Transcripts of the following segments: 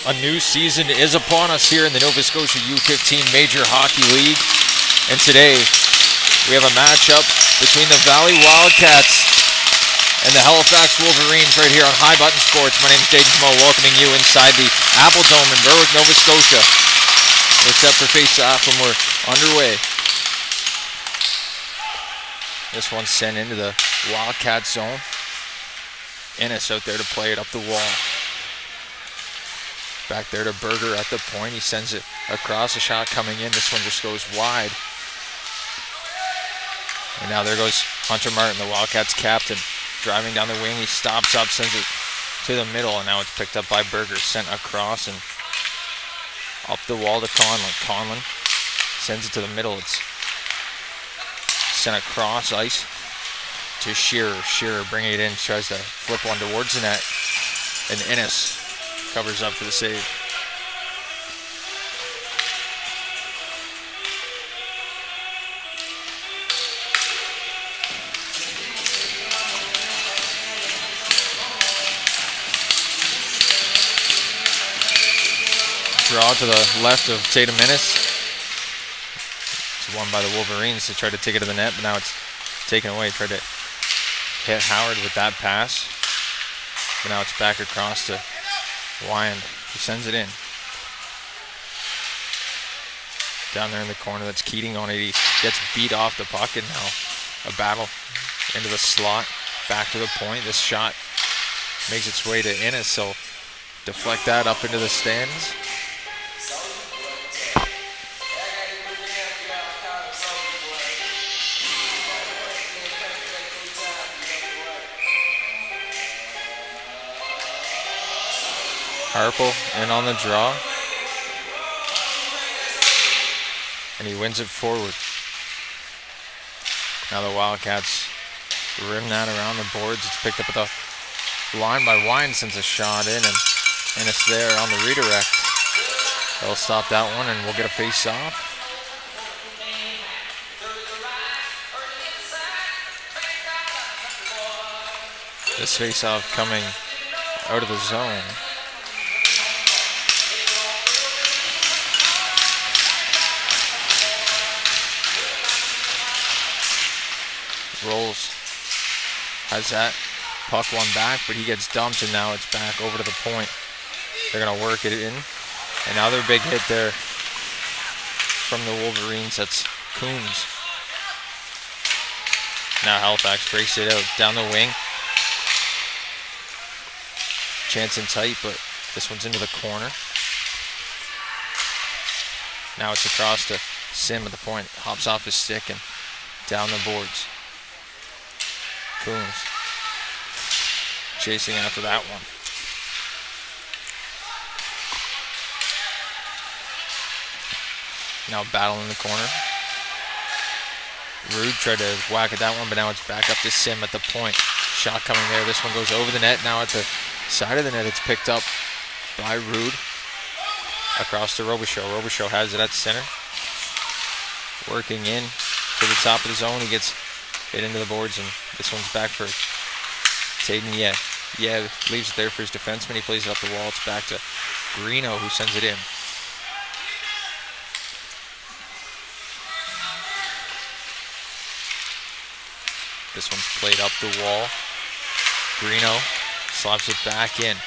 A new season is upon us here in the Nova Scotia U15 Major Hockey League. And today, we have a matchup between the Valley Wildcats and the Halifax Wolverines right here on High Button Sports. My name is Jaden Mo, welcoming you inside the Apple Dome in Berwick, Nova Scotia. We're set for face-off and we're underway. This one's sent into the Wildcat zone. Ennis out there to play it up the wall. Back there to Berger at the point. He sends it across. A shot coming in. This one just goes wide. And now there goes Hunter Martin, the Wildcats captain, driving down the wing. He stops up, sends it to the middle, and now it's picked up by Berger. Sent across and up the wall to Conlon. Conlon sends it to the middle. It's sent across ice to Shearer. Shearer bringing it in, tries to flip one towards the net, and Ennis covers up for the save. Draw to the left of Tatum Ennis. It's won by the Wolverines. They tried to take it to the net, but now it's taken away. Tried to hit Howard with that pass, but now it's back across to Wyand. He sends it in. Down there in the corner, that's Keating on it. He gets beat off the puck, and now a battle into the slot. Back to the point. This shot makes its way to Ennis, so deflect that up into the stands. Harple in on the draw, and he wins it forward. Now the Wildcats rim that around the boards. It's picked up at the line by Wyand, sends a shot in, and it's there on the redirect. They'll stop that one, and we'll get a face-off. This face-off coming out of the zone. Rolls has that puck one back, but he gets dumped, and now it's back over to the point. They're going to work it in. Another big hit there from the Wolverines. That's Coombs. Now Halifax breaks it out down the wing. Chance in tight, but this one's into the corner. Now it's across to Sim at the point. Hops off his stick and down the boards. Coombs chasing after that one. Now battle in the corner. Rude tried to whack at that one, but now it's back up to Sim at the point. Shot coming there. This one goes over the net. Now at the side of the net, it's picked up by Rude. Across to Robichaud. Robichaud has it at center. Working in to the top of the zone. He gets hit into the boards, and this one's back for Taden. Yeah, leaves it there for his defenseman. He plays it up the wall. It's back to Greeno, who sends it in. This one's played up the wall. Greeno slaps it back in.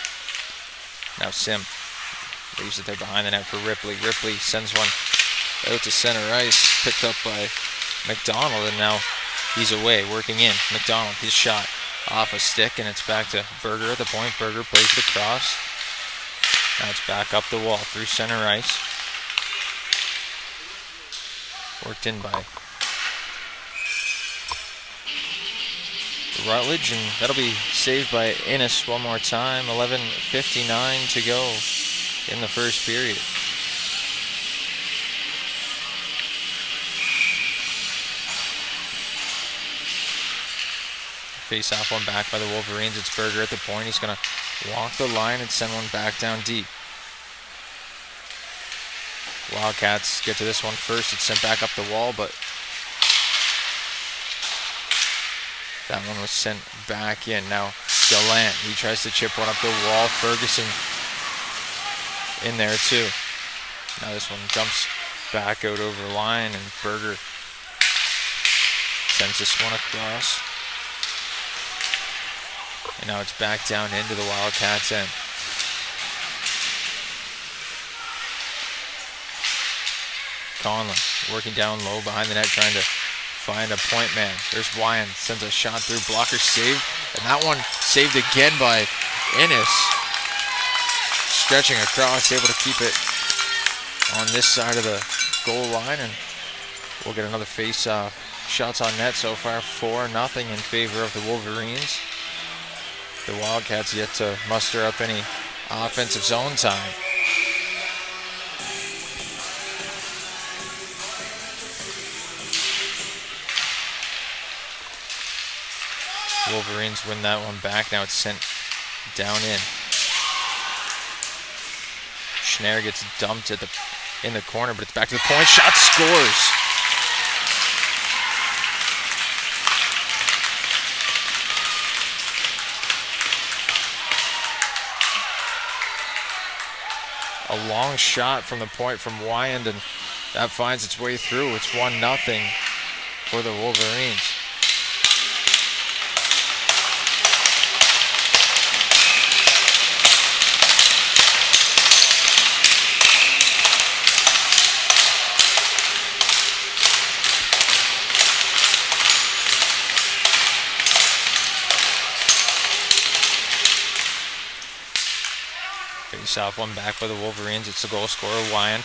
Now Sim leaves it there behind the net for Ripley. Ripley sends one out to center ice, picked up by McDonald, and now he's away, working in. McDonald, his shot off a stick, and it's back to Berger at the point. Berger plays the cross. Now it's back up the wall through center ice. Worked in by Rutledge, and that'll be saved by Ennis one more time. 11:59 to go in the first period. Face-off one back by the Wolverines. It's Berger at the point. He's going to walk the line and send one back down deep. Wildcats get to this one first. It's sent back up the wall, but that one was sent back in. Now Gallant, he tries to chip one up the wall. Ferguson in there too. Now this one jumps back out over the line, and Berger sends this one across. And now it's back down into the Wildcats' end. Conlon working down low behind the net, trying to find a point man. There's Wyan, sends a shot through, blocker saved, and that one saved again by Innes. Stretching across, able to keep it on this side of the goal line, and we'll get another face-off. Shots on net so far, 4-0 in favor of the Wolverines. The Wildcats yet to muster up any offensive zone time. Wolverines win that one back. Now it's sent down in. Schneider gets dumped in the corner, but it's back to the point. Shot, scores. A long shot from the point from Wyand, and that finds its way through. It's 1-0 for the Wolverines. Face-off one back by the Wolverines. It's the goal scorer, Wyand.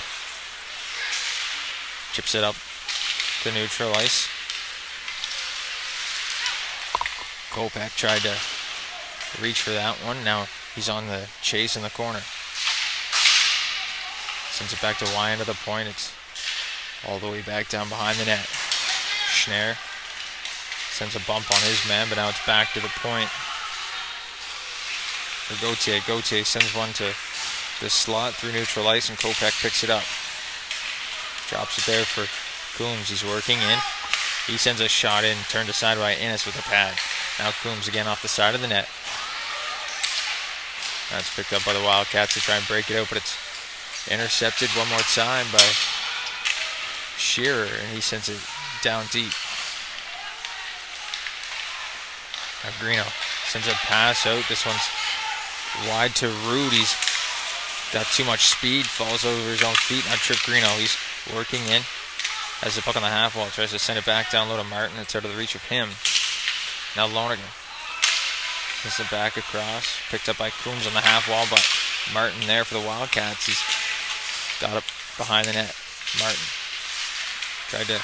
Chips it up to neutral ice. Kopak tried to reach for that one. Now he's on the chase in the corner. Sends it back to Wyand at the point. It's all the way back down behind the net. Schneider sends a bump on his man, but now it's back to the point for Gauthier. Gauthier sends one to the slot through neutral ice, and Kopak picks it up. Drops it there for Coombs. He's working in. He sends a shot in, turned aside by Innes with a pad. Now Coombs again off the side of the net. That's picked up by the Wildcats to try and break it out, but it's intercepted one more time by Shearer, and he sends it down deep. Now Greeno sends a pass out. This one's wide to Rude. He's got too much speed, falls over his own feet. Now Trip Greeno, he's working in. Has the puck on the half wall, tries to send it back down low to Martin. It's out of the reach of him. Now Lonergan sends it back across. Picked up by Coombs on the half wall, but Martin there for the Wildcats. He's got it behind the net. Martin tried to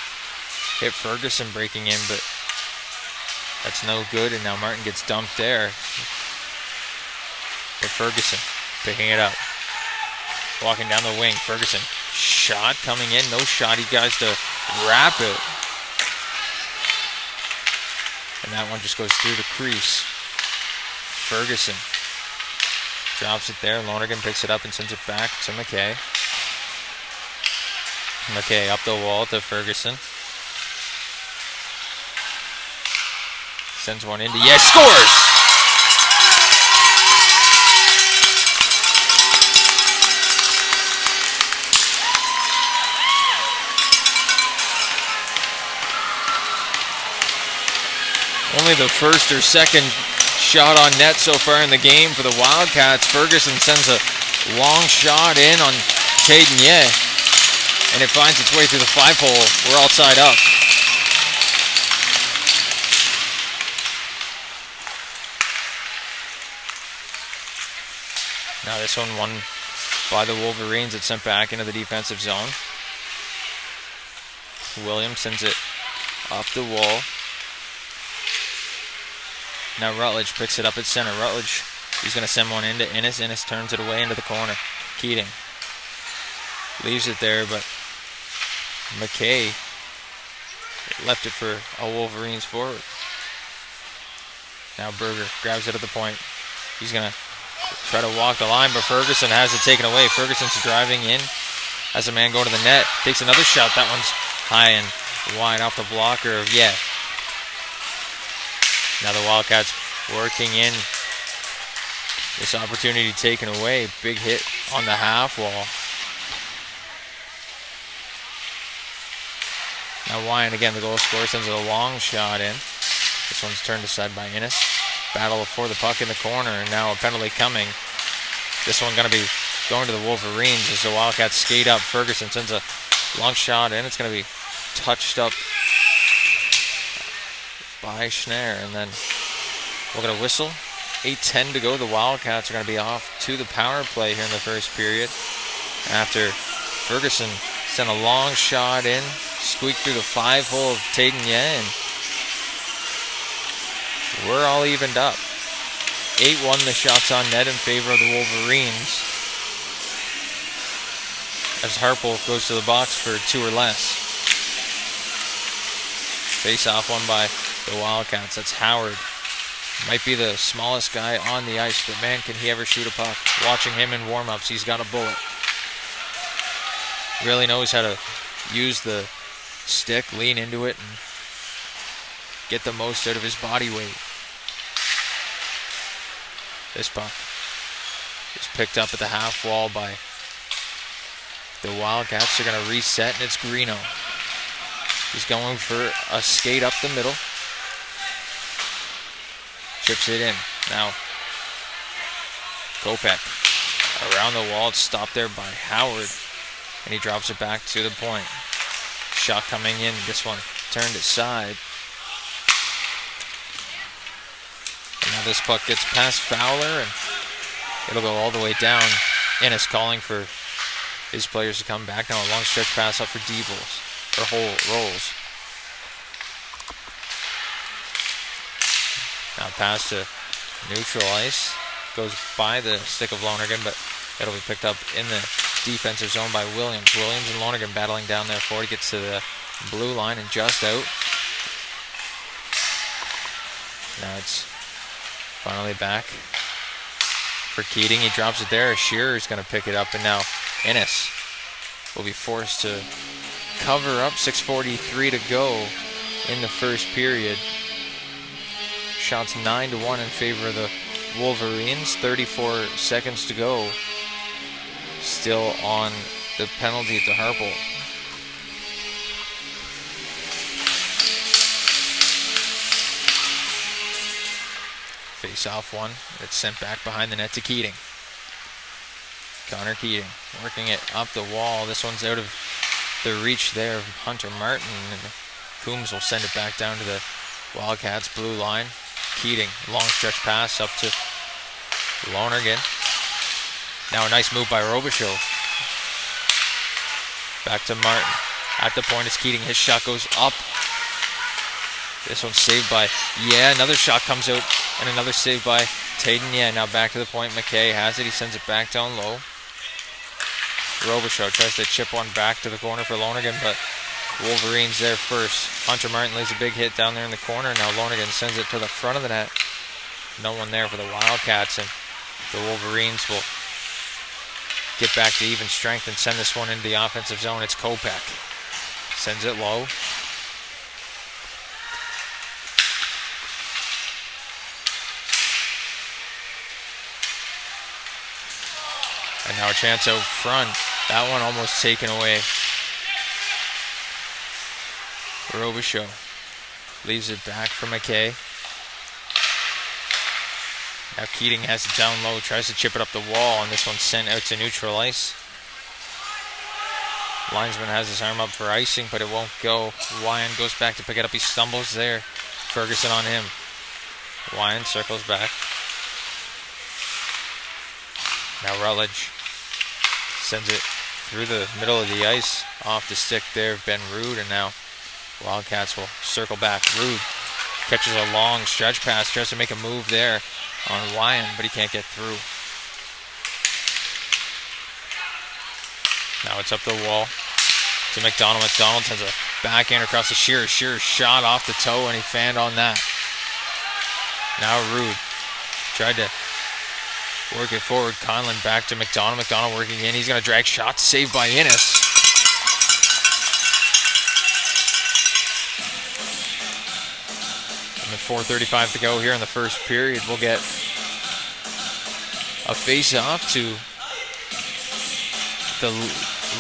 hit Ferguson breaking in, but that's no good, and now Martin gets dumped there. But Ferguson picking it up. Walking down the wing, Ferguson. Shot coming in, no shot. He guys to wrap it. And that one just goes through the crease. Ferguson drops it there. Lonergan picks it up and sends it back to McKay. McKay up the wall to Ferguson. Sends one into, yes, scores! Only the first or second shot on net so far in the game for the Wildcats. Ferguson sends a long shot in on Caden, and it finds its way through the 5-hole. We're all tied up. Now this one won by the Wolverines. It's sent back into the defensive zone. Williams sends it up the wall. Now Rutledge picks it up at center. Rutledge, he's going to send one into Innes. Innes turns it away into the corner. Keating leaves it there, but McKay left it for a Wolverines forward. Now Berger grabs it at the point. He's going to try to walk the line, but Ferguson has it taken away. Ferguson's driving in. Has a man go to the net. Takes another shot. That one's high and wide off the blocker. Now the Wildcats working in This opportunity taken away. Big hit on the half wall. Now Wyan again, the goal scorer, sends a long shot in. This one's turned aside by Innes. Battle for the puck in the corner, and now a penalty coming. This one going to be going to the Wolverines as the Wildcats skate up. Ferguson sends a long shot in. It's going to be touched up by Schneier, and then we'll get a whistle. 8:10 to go. The Wildcats are going to be off to the power play here in the first period after Ferguson sent a long shot in, squeaked through the 5-hole of Tadenye, and we're all evened up. 8-1 the shots on net in favor of the Wolverines as Harpel goes to the box for 2 or less. Face off one by the Wildcats. That's Howard. Might be the smallest guy on the ice, but man, can he ever shoot a puck. Watching him in warm-ups, he's got a bullet. Really knows how to use the stick, lean into it, and get the most out of his body weight. This puck is picked up at the half wall by the Wildcats. They're going to reset, and it's Greeno. He's going for a skate up the middle. Chips it in. Now, Kopech around the wall. It's stopped there by Howard, and he drops it back to the point. Shot coming in. This one turned aside. And now this puck gets past Fowler, and it'll go all the way down. Innes calling for his players to come back. Now a long stretch pass up for Deebles, or Rolls. Now pass to neutral ice. Goes by the stick of Lonergan, but it'll be picked up in the defensive zone by Williams. Williams and Lonergan battling down there forward. Gets to the blue line and just out. Now it's finally back for Keating. He drops it there. Shearer's going to pick it up, and now Innes will be forced to cover up. 6:43 to go in the first period. Shots 9-1 in favor of the Wolverines. 34 seconds to go. Still on the penalty to Harpel. Face off one. It's sent back behind the net to Keating. Connor Keating working it up the wall. This one's out of the reach there of Hunter Martin, and Coombs will send it back down to the Wildcats blue line. Keating, long stretch pass up to Lonergan. Now a nice move by Robichaud. Back to Martin. At the point it's Keating. His shot goes up. This one's saved by, another shot comes out, and another save by Taden. Now back to the point. McKay has it. He sends it back down low. Robichaud tries to chip one back to the corner for Lonergan, but Wolverines there first. Hunter Martin lays a big hit down there in the corner. Now Lonergan sends it to the front of the net. No one there for the Wildcats, and the Wolverines will get back to even strength and send this one into the offensive zone. It's Kopech. Sends it low. And now a chance out front. That one almost taken away. Robichaud leaves it back for McKay. Now Keating has it down low, tries to chip it up the wall, and this one's sent out to neutral ice. Linesman has his arm up for icing, but it won't go. Wyan goes back to pick it up. He stumbles there. Ferguson on him. Wyan circles back. Now Rutledge sends it through the middle of the ice, off the stick there of Ben Rude, and now Wildcats will circle back. Rude catches a long stretch pass, tries to make a move there on Wyan, but he can't get through. Now it's up the wall to McDonald. McDonald has a backhand across the Shearer. Shearer shot off the toe, and he fanned on that. Now Rude tried to work it forward. Conlon back to McDonald. McDonald working in. He's going to drag shots. Saved by Innes. And with 4:35 to go here in the first period, we'll get A face-off to the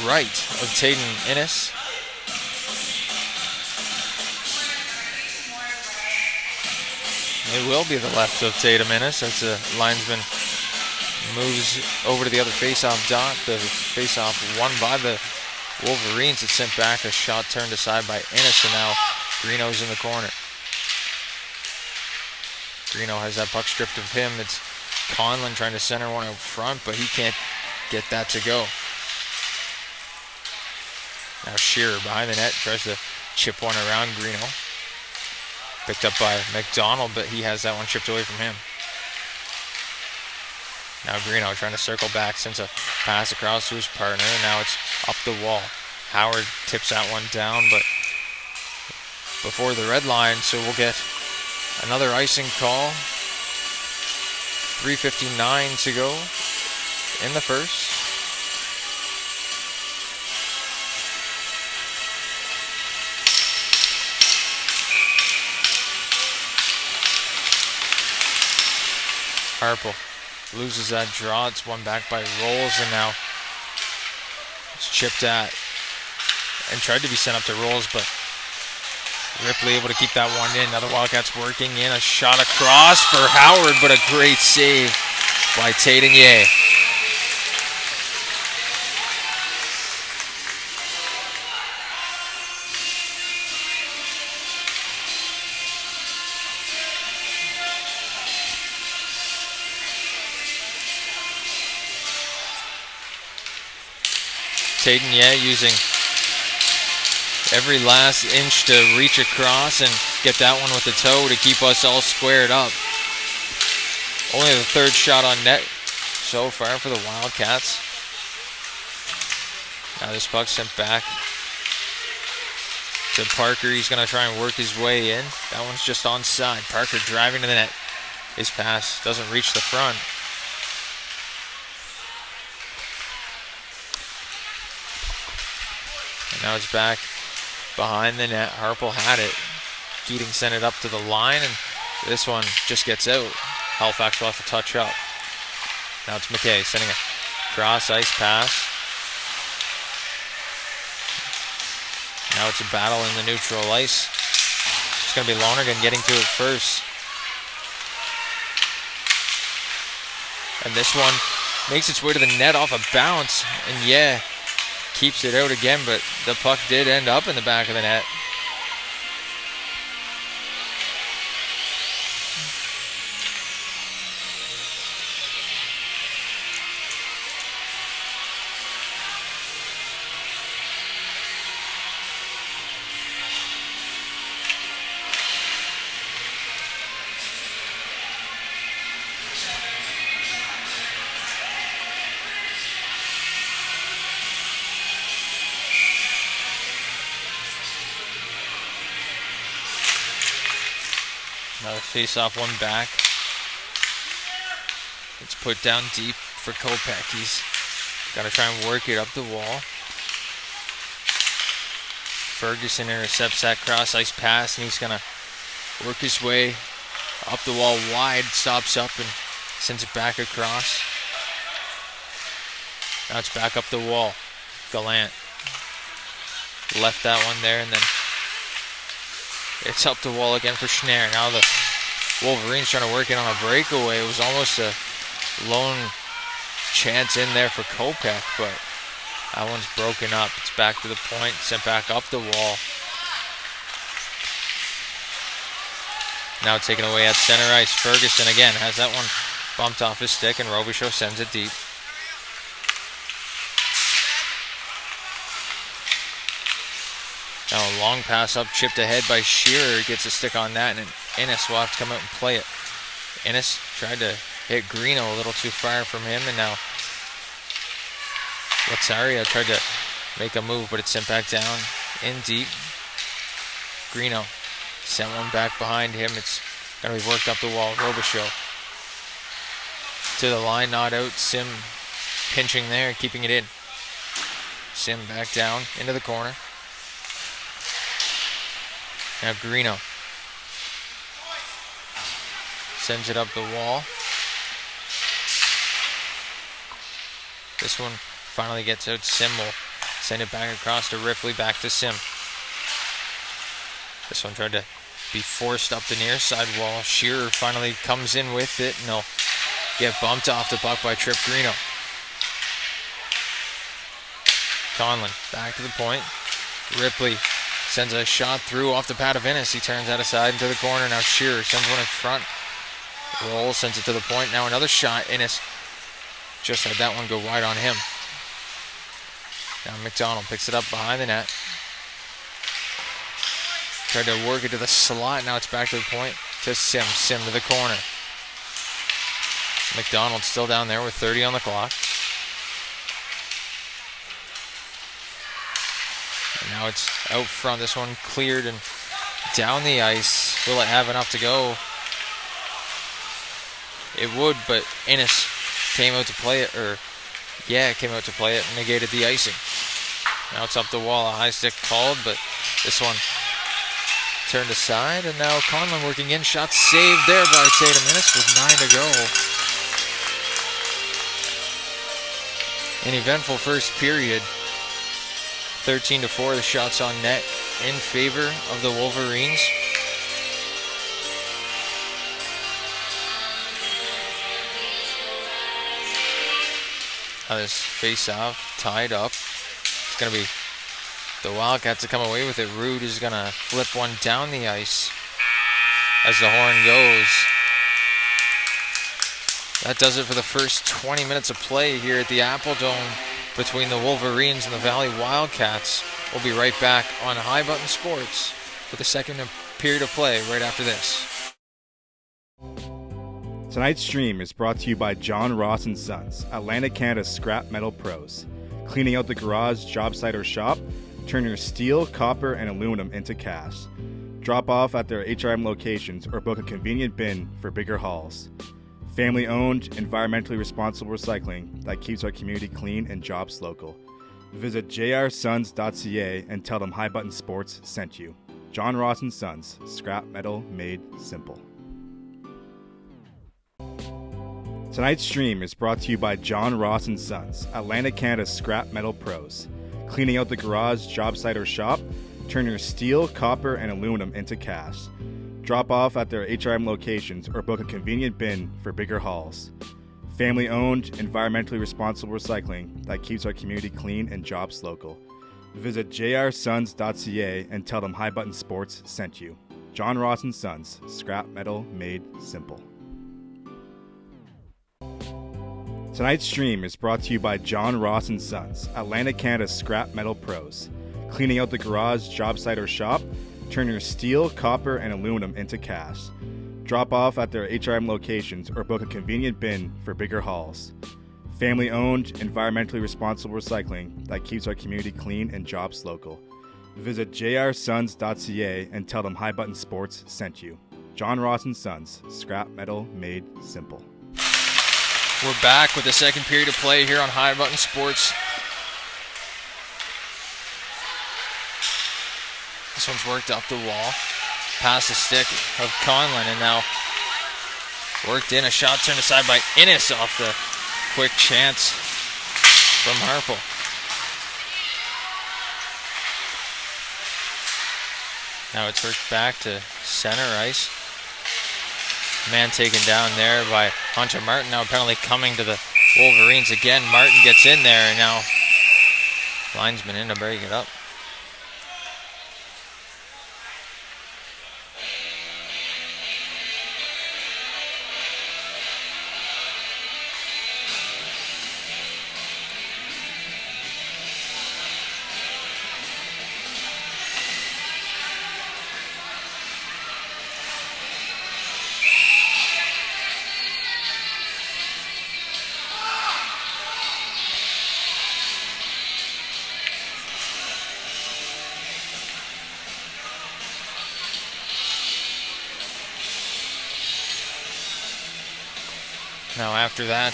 right of Tayden Innes. It will be the left of Tatum Innes as the linesman moves over to the other face-off dot. The face-off won by the Wolverines. It's sent back. A shot turned aside by Innes, and now Greeno's in the corner. Greeno has that puck stripped of him. It's Conlon trying to center one out front, but he can't get that to go. Now Shearer behind the net tries to chip one around Greeno. Picked up by McDonald, but he has that one chipped away from him. Now Greeno trying to circle back, sends a pass across to his partner, and now it's up the wall. Howard tips that one down, but before the red line, so we'll get another icing call. 3:59 to go in the first. Harple loses that draw. It's won back by Rolls, and now it's chipped at and tried to be sent up to Rolls, but Ripley able to keep that one in. Now the Wildcats working in. A shot across for Howard, but a great save by Tadenye. Tadenye using every last inch to reach across and get that one with the toe to keep us all squared up. Only the third shot on net so far for the Wildcats. Now this puck sent back to Parker. He's going to try and work his way in. That one's just onside. Parker driving to the net. His pass doesn't reach the front. And now it's back behind the net. Harple had it. Keating sent it up to the line, and this one just gets out. Halifax will have to touch up. Now it's McKay sending a cross ice pass. Now it's a battle in the neutral ice. It's going to be Lonergan getting to it first. And this one makes its way to the net off a bounce, and yeah, keeps it out again, but the puck did end up in the back of the net. Another face-off one back. It's put down deep for Kopech. He's got to try and work it up the wall. Ferguson intercepts that cross ice pass, and he's going to work his way up the wall wide, stops up and sends it back across. Now it's back up the wall. Gallant left that one there, and then it's up the wall again for Schnarr. Now the Wolverines trying to work it on a breakaway. It was almost a lone chance in there for Kopech, but that one's broken up. It's back to the point, sent back up the wall. Now taken away at center ice. Ferguson again has that one bumped off his stick, and Robichaud sends it deep. Now a long pass up, chipped ahead by Shearer. Gets a stick on that, and Innes will have to come out and play it. Innes tried to hit Greeno a little too far from him, and now Lataria tried to make a move, but it's sent back down in deep. Greeno sent one back behind him. It's going to be worked up the wall. Robichaud to the line, not out. Sim pinching there, keeping it in. Sim back down into the corner. Now Greeno sends it up the wall. This one finally gets out. Sim will send it back across to Ripley, back to Sim. This one tried to be forced up the near side wall. Shearer finally comes in with it, and he'll get bumped off the puck by Trip Greeno. Conlon back to the point. Ripley sends a shot through off the pad of Innes. He turns out aside into the corner. Now Shearer sends one in front. Roll, sends it to the point. Now another shot. Innes just had that one go wide on him. Now McDonald picks it up behind the net. Tried to work it to the slot. Now it's back to the point to Sim. Sim to the corner. McDonald still down there with 30 on the clock. And now it's out front. This one cleared and down the ice. Will it have enough to go? It would, but Innes came out to play it, came out to play it and negated the icing. Now it's up the wall. A high stick called, but this one turned aside, and now Conlon working in. Shot saved there by Tatum Innes with 9 to go. An eventful first period. 13-4, the shots on net in favor of the Wolverines. Now this face-off tied up. It's going to be the Wildcats to come away with it. Rude is going to flip one down the ice as the horn goes. That does it for the first 20 minutes of play here at the Apple Dome between the Wolverines and the Valley Wildcats. We'll be right back on High Button Sports for the second period of play right after this. Tonight's stream is brought to you by John Ross & Sons, Atlantic Canada's scrap metal pros. Cleaning out the garage, job site, or shop, turn your steel, copper, and aluminum into cash. Drop off at their HRM locations or book a convenient bin for bigger hauls. Family-owned, environmentally responsible recycling that keeps our community clean and jobs local. Visit jrsons.ca and tell them High Button Sports sent you. John Ross & Sons, scrap metal made simple. Tonight's stream is brought to you by John Ross & Sons, Atlantic Canada's scrap metal pros. Cleaning out the garage, job site, or shop, turn your steel, copper, and aluminum into cash. Drop off at their HRM locations or book a convenient bin for bigger hauls. Family-owned, environmentally responsible recycling that keeps our community clean and jobs local. Visit jrsons.ca and tell them High Button Sports sent you. John Ross & Sons, scrap metal made simple. Tonight's stream is brought to you by John Ross & Sons, Atlantic Canada's scrap metal pros. Cleaning out the garage, job site, or shop, turn your steel, copper, and aluminum into cash. Drop off at their HRM locations or book a convenient bin for bigger hauls. Family-owned, environmentally responsible recycling that keeps our community clean and jobs local. Visit jrsons.ca and tell them High Button Sports sent you. John Ross & Sons, scrap metal made simple. We're back with the second period of play here on High Button Sports. This one's worked up the wall, past the stick of Conlon, and now worked in. A shot turned aside by Innes off the quick chance from Harple. Now it's worked back to center ice. Man taken down there by Hunter Martin. Now a penalty coming to the Wolverines again. Martin gets in there, and now linesman in to break it up. Now after that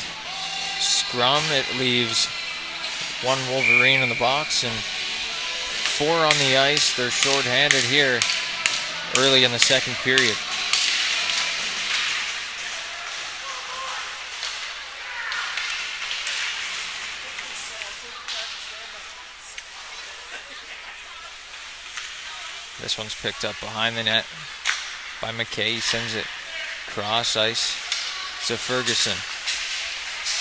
scrum, it leaves one Wolverine in the box and 4 on the ice. They're shorthanded here early in the second period. This one's picked up behind the net by McKay. He sends it cross ice to Ferguson.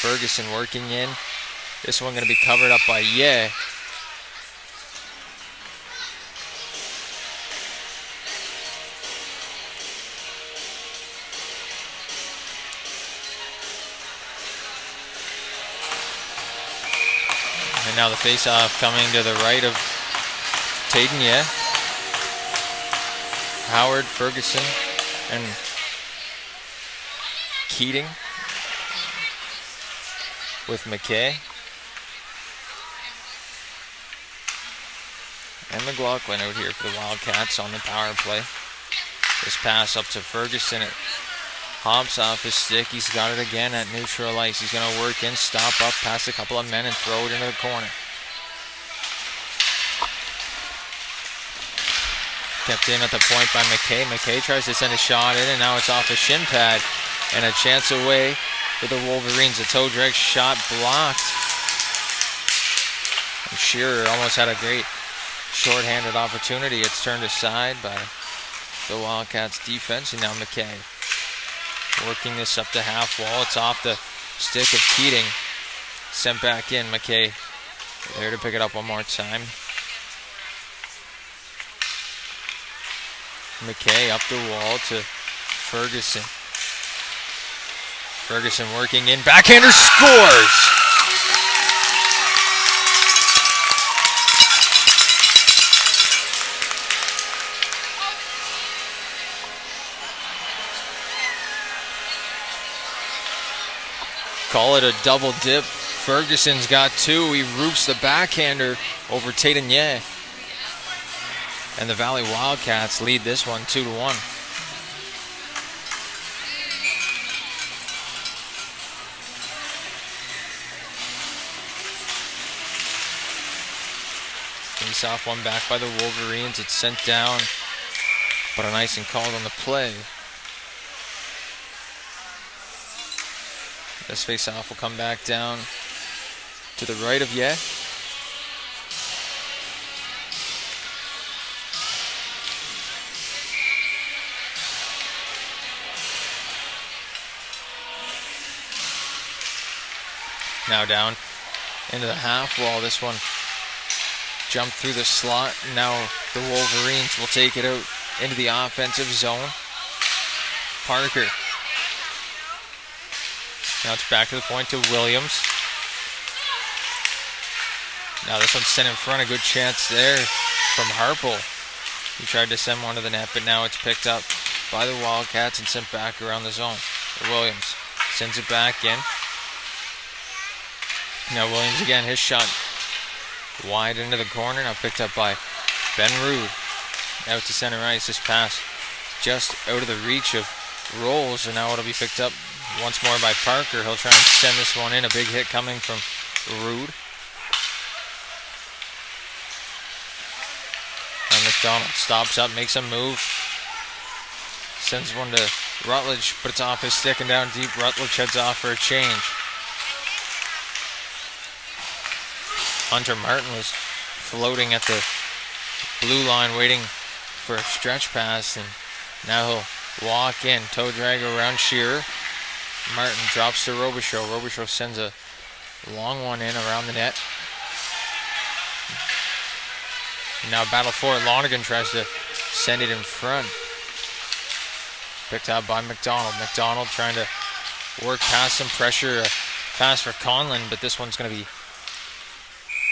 Ferguson working in. This one going to be covered up by Ye. And now the face-off coming to the right of Tayden Ye. Howard, Ferguson, and Keating with McKay. And McLaughlin out here for the Wildcats on the power play. This pass up to Ferguson. It hops off his stick. He's got it again at neutral ice. He's going to work in, stop up, pass a couple of men, and throw it into the corner. Kept in at the point by McKay. McKay tries to send a shot in, and now it's off a shin pad. And a chance away for the Wolverines. A toe drag shot blocked. And Shearer almost had a great shorthanded opportunity. It's turned aside by the Wildcats defense, and now McKay working this up the half wall. It's off the stick of Keating. Sent back in. McKay there to pick it up one more time. McKay up the wall to Ferguson. Ferguson working in. Backhander scores! Call it a double dip. Ferguson's got two. He roofs the backhander over Tayden Ye. And the Valley Wildcats lead this one 2-1. Face off one back by the Wolverines. It's sent down, but an icing called on the play. This face-off will come back down to the right of Ye. Now down into the half wall. This one jumped through the slot. Now the Wolverines will take it out into the offensive zone. Parker. Now it's back to the point to Williams. Now this one's sent in front. A good chance there from Harpel. He tried to send one to the net, but now it's picked up by the Wildcats and sent back around the zone. Williams sends it back in. Now Williams again, his shot wide into the corner. Now picked up by Ben Rude. Out to center ice. This pass just out of the reach of Rolls, and now it'll be picked up once more by Parker. He'll try and send this one in. A big hit coming from Rude. And McDonald stops up, makes a move. Sends one to Rutledge, but it's off his stick and down deep. Rutledge heads off for a change. Hunter Martin was floating at the blue line waiting for a stretch pass, and now he'll walk in. Toe drag around Shearer. Martin drops to Robichaud. Robichaud sends a long one in around the net. Now battle for it. Lonergan tries to send it in front. Picked out by McDonald. McDonald trying to work past some pressure. A pass for Conlon, but this one's going to be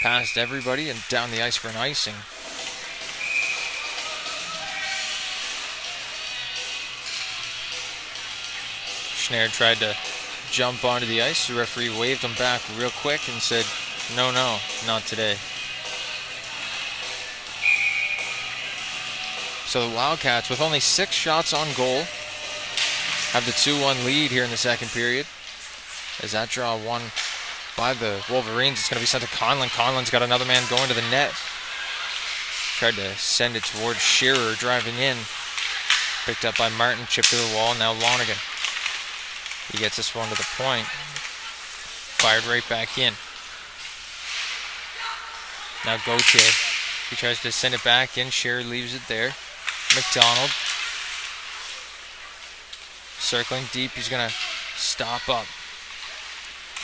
past everybody and down the ice for an icing. Schneider tried to jump onto the ice. The referee waved him back real quick and said, no, not today. So the Wildcats, with only 6 shots on goal, have the 2-1 lead here in the second period. As that draw won by the Wolverines, it's going to be sent to Conlon. Conlon's got another man going to the net. Tried to send it towards Shearer, driving in. Picked up by Martin, chipped to the wall. Now Lonergan. He gets this one to the point. Fired right back in. Now Gauthier. He tries to send it back in. Shearer leaves it there. McDonald. Circling deep, he's going to stop up.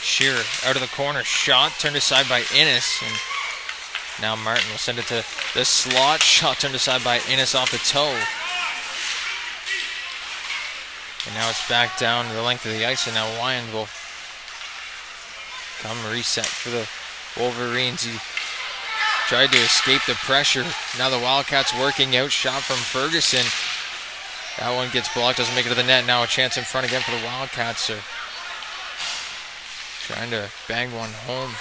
Shearer out of the corner, shot turned aside by Innes, and now Martin will send it to the slot. Shot turned aside by Innes off the toe. And now it's back down the length of the ice, and now Wyand will come reset for the Wolverines. He tried to escape the pressure. Now the Wildcats working out. Shot from Ferguson. That one gets blocked, doesn't make it to the net. Now a chance in front again for the Wildcats. Are trying to bang one home.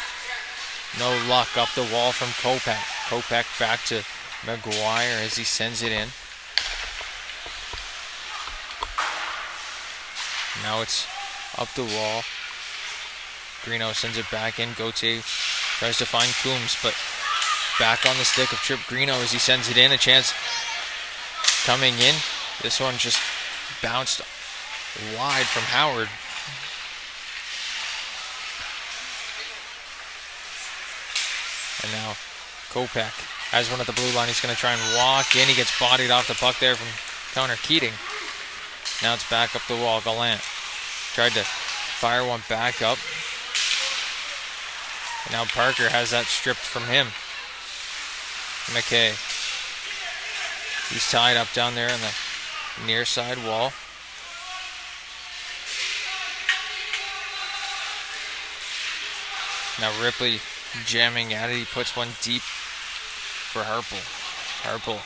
No luck. Up the wall from Kopak. Kopak back to McGuire as he sends it in. Now it's up the wall. Greeno sends it back in. Gauthier tries to find Coombs, but back on the stick of Trip Greeno as he sends it in. A chance coming in. This one just bounced wide from Howard. And now Kopak has one at the blue line. He's going to try and walk in. He gets bodied off the puck there from Connor Keating. Now it's back up the wall. Gallant tried to fire one back up. And now Parker has that stripped from him. McKay. He's tied up down there on the near side wall. Now Ripley jamming at it. He puts one deep for Harple. Harple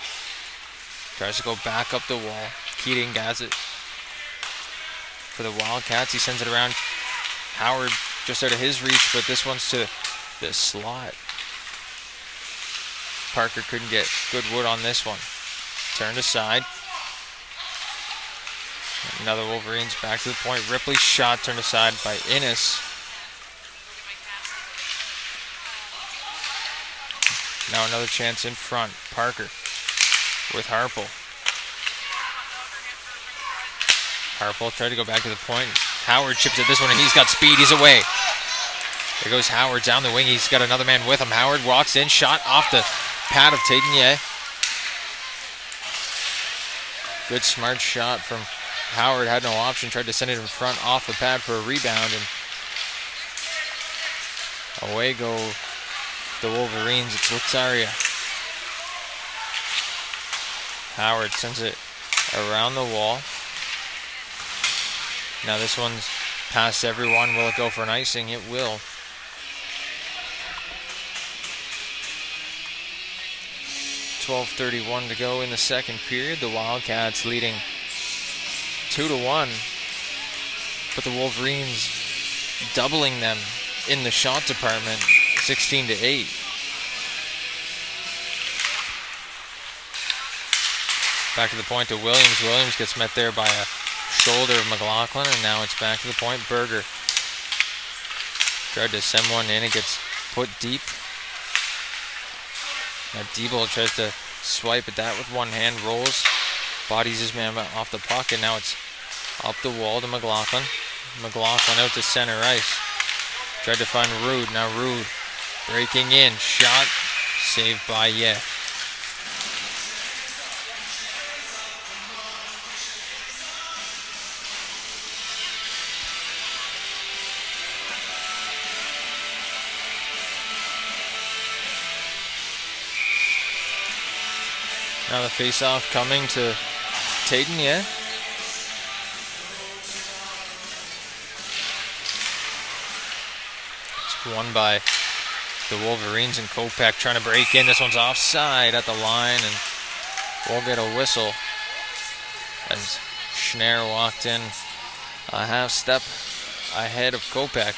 tries to go back up the wall. Keating has it for the Wildcats. He sends it around. Howard just out of his reach, but this one's to the slot. Parker couldn't get good wood on this one. Turned aside. Another Wolverines back to the point. Ripley's shot turned aside by Innes. Now another chance in front. Parker with Harple. Harple tried to go back to the point. Howard chips at this one, and he's got speed. He's away. There goes Howard down the wing. He's got another man with him. Howard walks in. Shot off the pad of Taitanier. Good smart shot from Howard. Had no option. Tried to send it in front off the pad for a rebound. And away go the Wolverines. It's Luxaria. Howard sends it around the wall. Now this one's past everyone. Will it go for an icing? It will. .12:31 to go in the second period. The Wildcats leading 2-1. But the Wolverines doubling them in the shot department, 16-8. Back to the point to Williams. Williams gets met there by a shoulder of McLaughlin, and now it's back to the point. Berger tried to send one in. It gets put deep. Now Diebold tries to swipe at that with one hand, rolls, bodies his man off the puck, and now it's up the wall to McLaughlin. McLaughlin out to center ice. Tried to find Rude. Now Rude breaking in. Shot saved by Ye. Now the face-off coming to Taitanier. It's won by the Wolverines, and Kopak trying to break in. This one's offside at the line, and we'll get a whistle as Schnarr walked in a half step ahead of Kopak.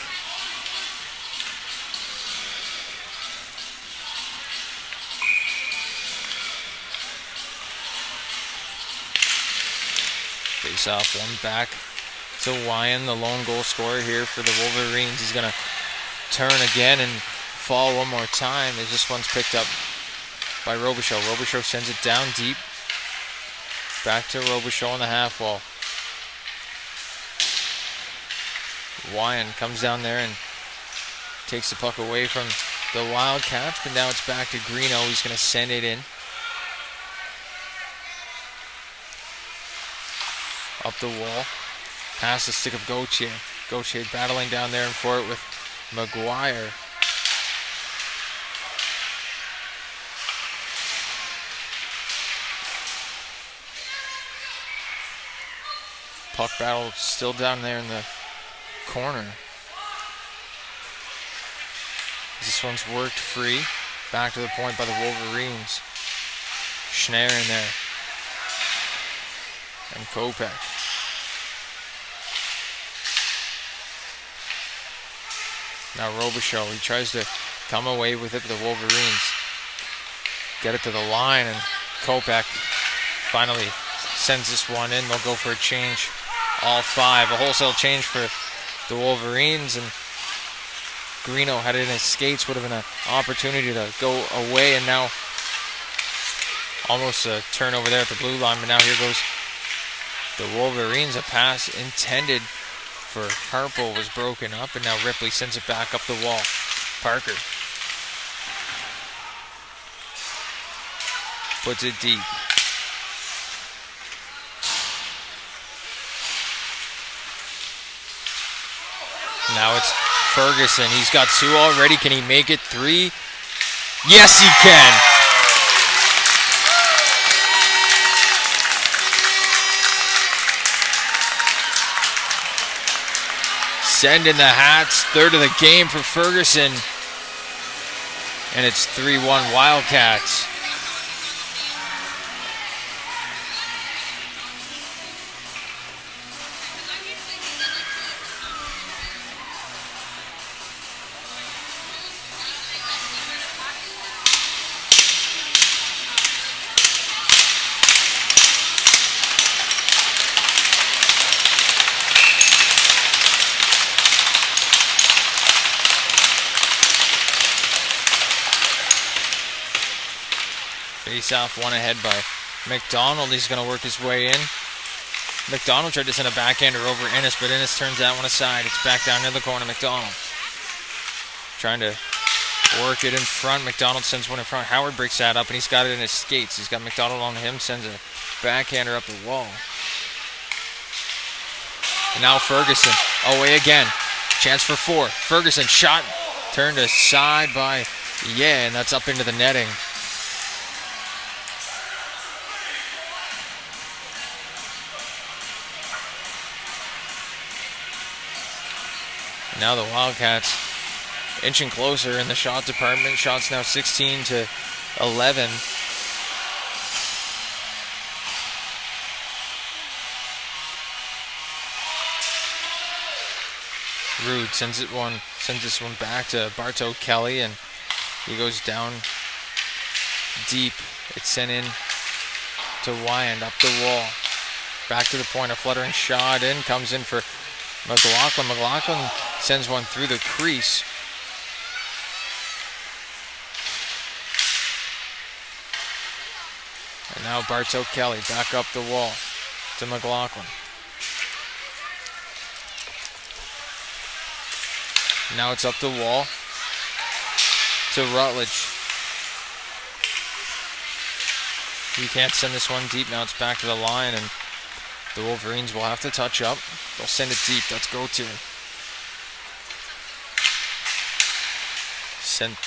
Face off, one back to Wyand, the lone goal scorer here for the Wolverines. He's going to turn again and fall one more time as this one's picked up by Robichaud. Robichaud sends it down deep. Back to Robichaud on the half wall. Wyand comes down there and takes the puck away from the Wildcats, but now it's back to Greeno. He's going to send it in. up the wall. Past the stick of Gauthier. Gauthier battling down there and for it with Maguire. Puck battle still down there in the corner. This one's worked free. Back to the point by the Wolverines. Schneier in there. And Kopech. Now Robichaud, he tries to come away with it, but the Wolverines get it to the line, and Kopech finally sends this one in. They'll go for a change. All five. A wholesale change for the Wolverines, and Greeno had it in his skates. Would have been an opportunity to go away, and now almost a turnover there at the blue line, but now here goes the Wolverines. A pass intended for Harpo was broken up, and now Ripley sends it back up the wall. Parker puts it deep. Now it's Ferguson. He's got two already. Can he make it three? Yes, he can. Sending the Hats. Third of the game for Ferguson. And it's 3-1 Wildcats. Face-off one ahead by McDonald. He's going to work his way in. McDonald tried to send a backhander over Ennis, but Ennis turns that one aside. It's back down near the corner. McDonald trying to work it in front. McDonald sends one in front. Howard breaks that up, and he's got it in his skates. He's got McDonald on him, sends a backhander up the wall. And now Ferguson away again. Chance for four. Ferguson shot turned aside by and that's up into the netting. Now the Wildcats inching closer in the shot department. Shots now 16 to 11. Rude sends this one back to Bartow Kelly, and he goes down deep. It's sent in to Wyand up the wall. Back to the point, a fluttering shot in, comes in for McLaughlin. McLaughlin sends one through the crease. And now Bartow Kelly back up the wall to McLaughlin. Now it's up the wall to Rutledge. He can't send this one deep. Now it's back to the line, and the Wolverines will have to touch up. They'll send it deep. Let's go to him. Sent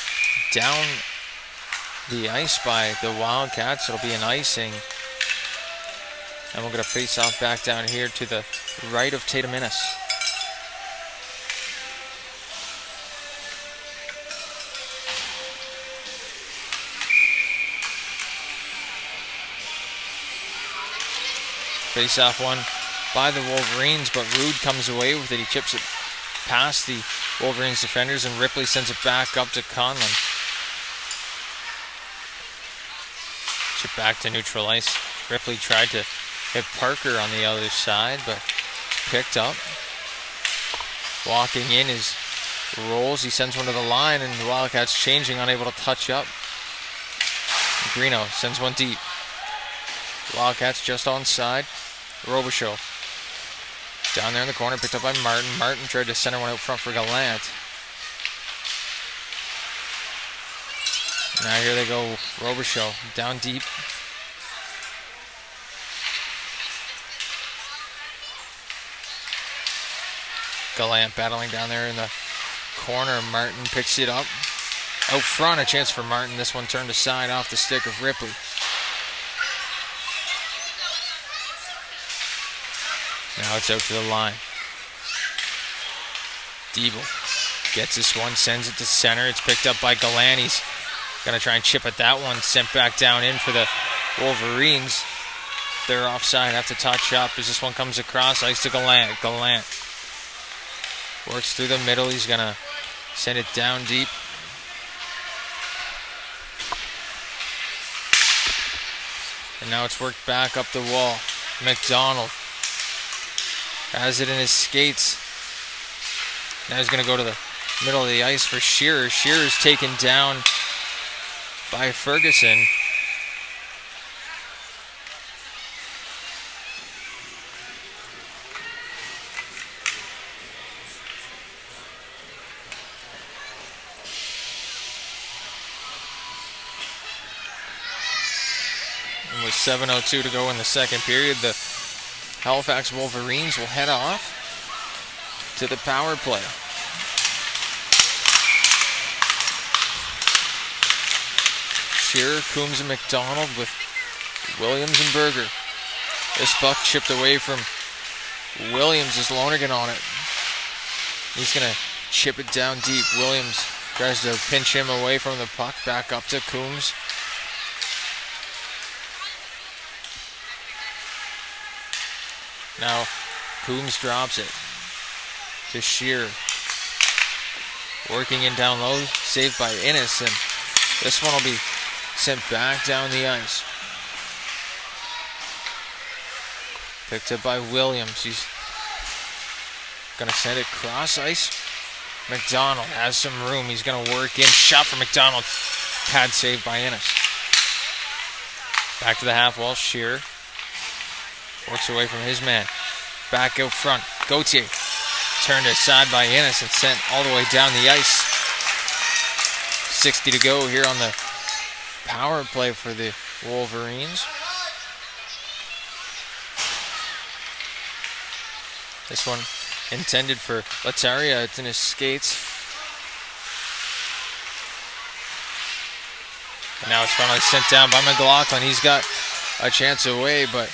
down the ice by the Wildcats. It'll be an icing. And we'll get a face-off back down here to the right of Tatum Innes. Face-off one by the Wolverines, but Rude comes away with it. He chips it past the Wolverines defenders, and Ripley sends it back up to Conlon. Chip back to neutral ice. Ripley tried to hit Parker on the other side, but picked up. Walking in is Rolls. He sends one to the line, and the Wildcats changing, unable to touch up. Greeno sends one deep. Wildcats just onside. Robichaud down there in the corner, picked up by Martin. Martin tried to center one out front for Gallant. Now here they go, Robichaud down deep. Gallant battling down there in the corner. Martin picks it up. Out front, a chance for Martin. This one turned aside off the stick of Ripley. Now it's out to the line. Diebel gets this one, sends it to center. It's picked up by Gallant. He's going to try and chip at that one. Sent back down in for the Wolverines. They're offside, have to touch up as this one comes across. Ice to Gallant. Gallant works through the middle. He's going to send it down deep. And now it's worked back up the wall. McDonald has it in his skates. Now he's going to go to the middle of the ice for Shearer. Shearer's taken down by Ferguson. And with 7:02 to go in the second period, the Halifax Wolverines will head off to the power play. Shearer, Coombs, and McDonald with Williams and Berger. This puck chipped away from Williams. Is Lonergan on it? He's going to chip it down deep. Williams tries to pinch him away from the puck. Back up to Coombs. Now Coombs drops it to Shearer. Working in down low, saved by Innes, and this one will be sent back down the ice. Picked up by Williams. He's going to send it cross ice. McDonald has some room. He's going to work in. Shot for McDonald. Pad saved by Innes. Back to the half wall. Shearer works away from his man. Back out front. Gauthier turned aside by Innes and sent all the way down the ice. 60 to go here on the power play for the Wolverines. This one intended for Lataria. It's in his skates. And now it's finally sent down by McLaughlin. He's got a chance away, but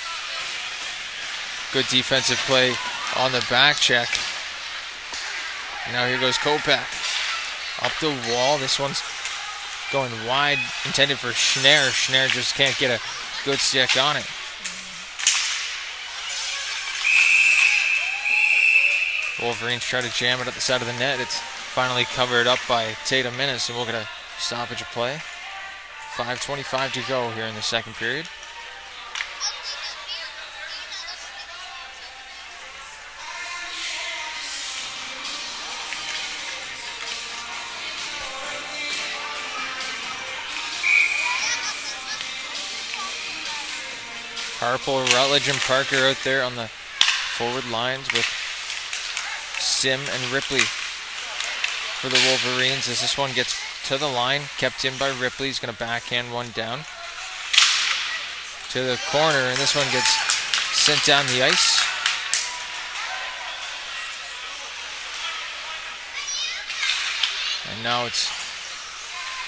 good defensive play on the back check. And now here goes Kopak. Up the wall. This one's going wide, intended for Schnarr. Schnarr just can't get a good stick on it. Wolverines try to jam it at the side of the net. It's finally covered up by Tatum Innes, and we'll get a stoppage of play. 5:25 to go here in the second period. Harple, Rutledge, and Parker out there on the forward lines with Sim and Ripley for the Wolverines. As this one gets to the line, kept in by Ripley. He's going to backhand one down to the corner, and this one gets sent down the ice. And now it's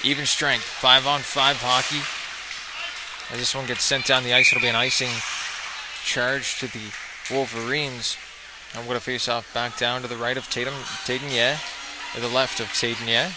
even strength, 5-on-5 hockey. As this one gets sent down the ice, it'll be an icing charge to the Wolverines. I'm going to face off back down to the right of Taitanier, or the left of Taitanier.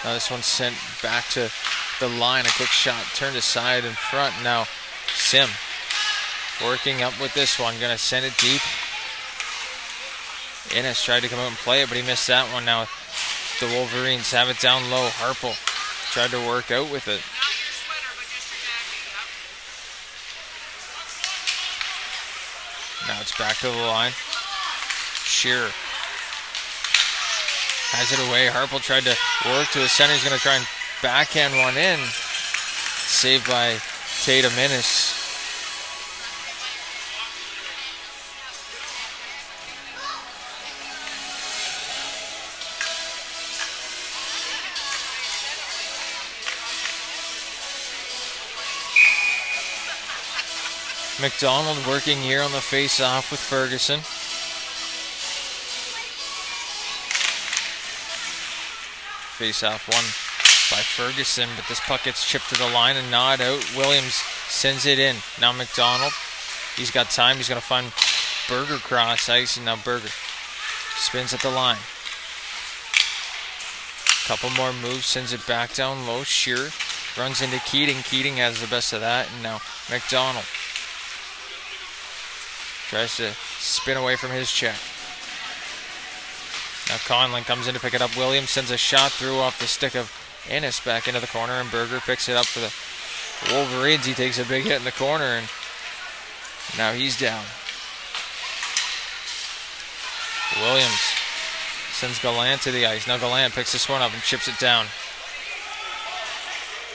Now this one's sent back to the line. A quick shot turned aside in front. Now Sim working up with this one. Going to send it deep. Innes tried to come out and play it, but he missed that one. Now the Wolverines have it down low. Harple tried to work out with it. Now it's back to the line. Shearer has it away. Harple tried to work to the center. He's going to try and backhand one in. Saved by Tatum Innes. McDonald working here on the face-off with Ferguson. Face-off won by Ferguson, but this puck gets chipped to the line and gnawed out. Williams sends it in. Now McDonald. He's got time. He's going to find Berger cross ice, and now Berger spins at the line. Couple more moves, sends it back down low. Shearer runs into Keating. Keating has the best of that, and now McDonald tries to spin away from his check. Now Conlon comes in to pick it up. Williams sends a shot through off the stick of Ennis back into the corner, and Berger picks it up for the Wolverines. He takes a big hit in the corner, and now he's down. Williams sends Gallant to the ice. Now Gallant picks this one up and chips it down.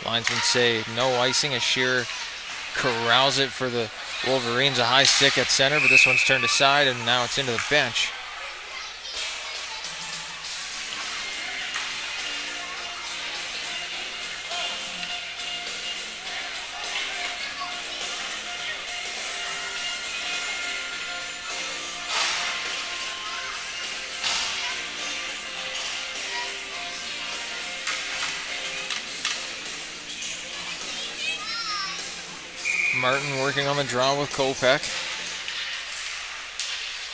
Linesman saved. No icing as Shearer corrals it for the Wolverines. A high stick at center, but this one's turned aside, and now it's into the bench. Martin working on the draw with Kopech.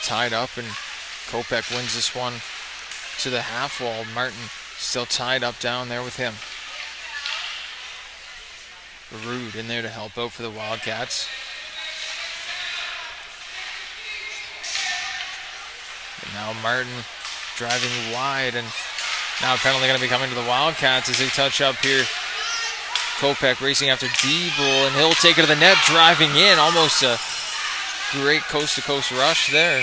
Tied up, and Kopech wins this one to the half wall. Martin still tied up down there with him. Rude in there to help out for the Wildcats. And now Martin driving wide, and now a penalty going to be coming to the Wildcats as they touch up here. Kopech racing after Diebel, and he'll take it to the net, driving in. Almost a great coast-to-coast rush there.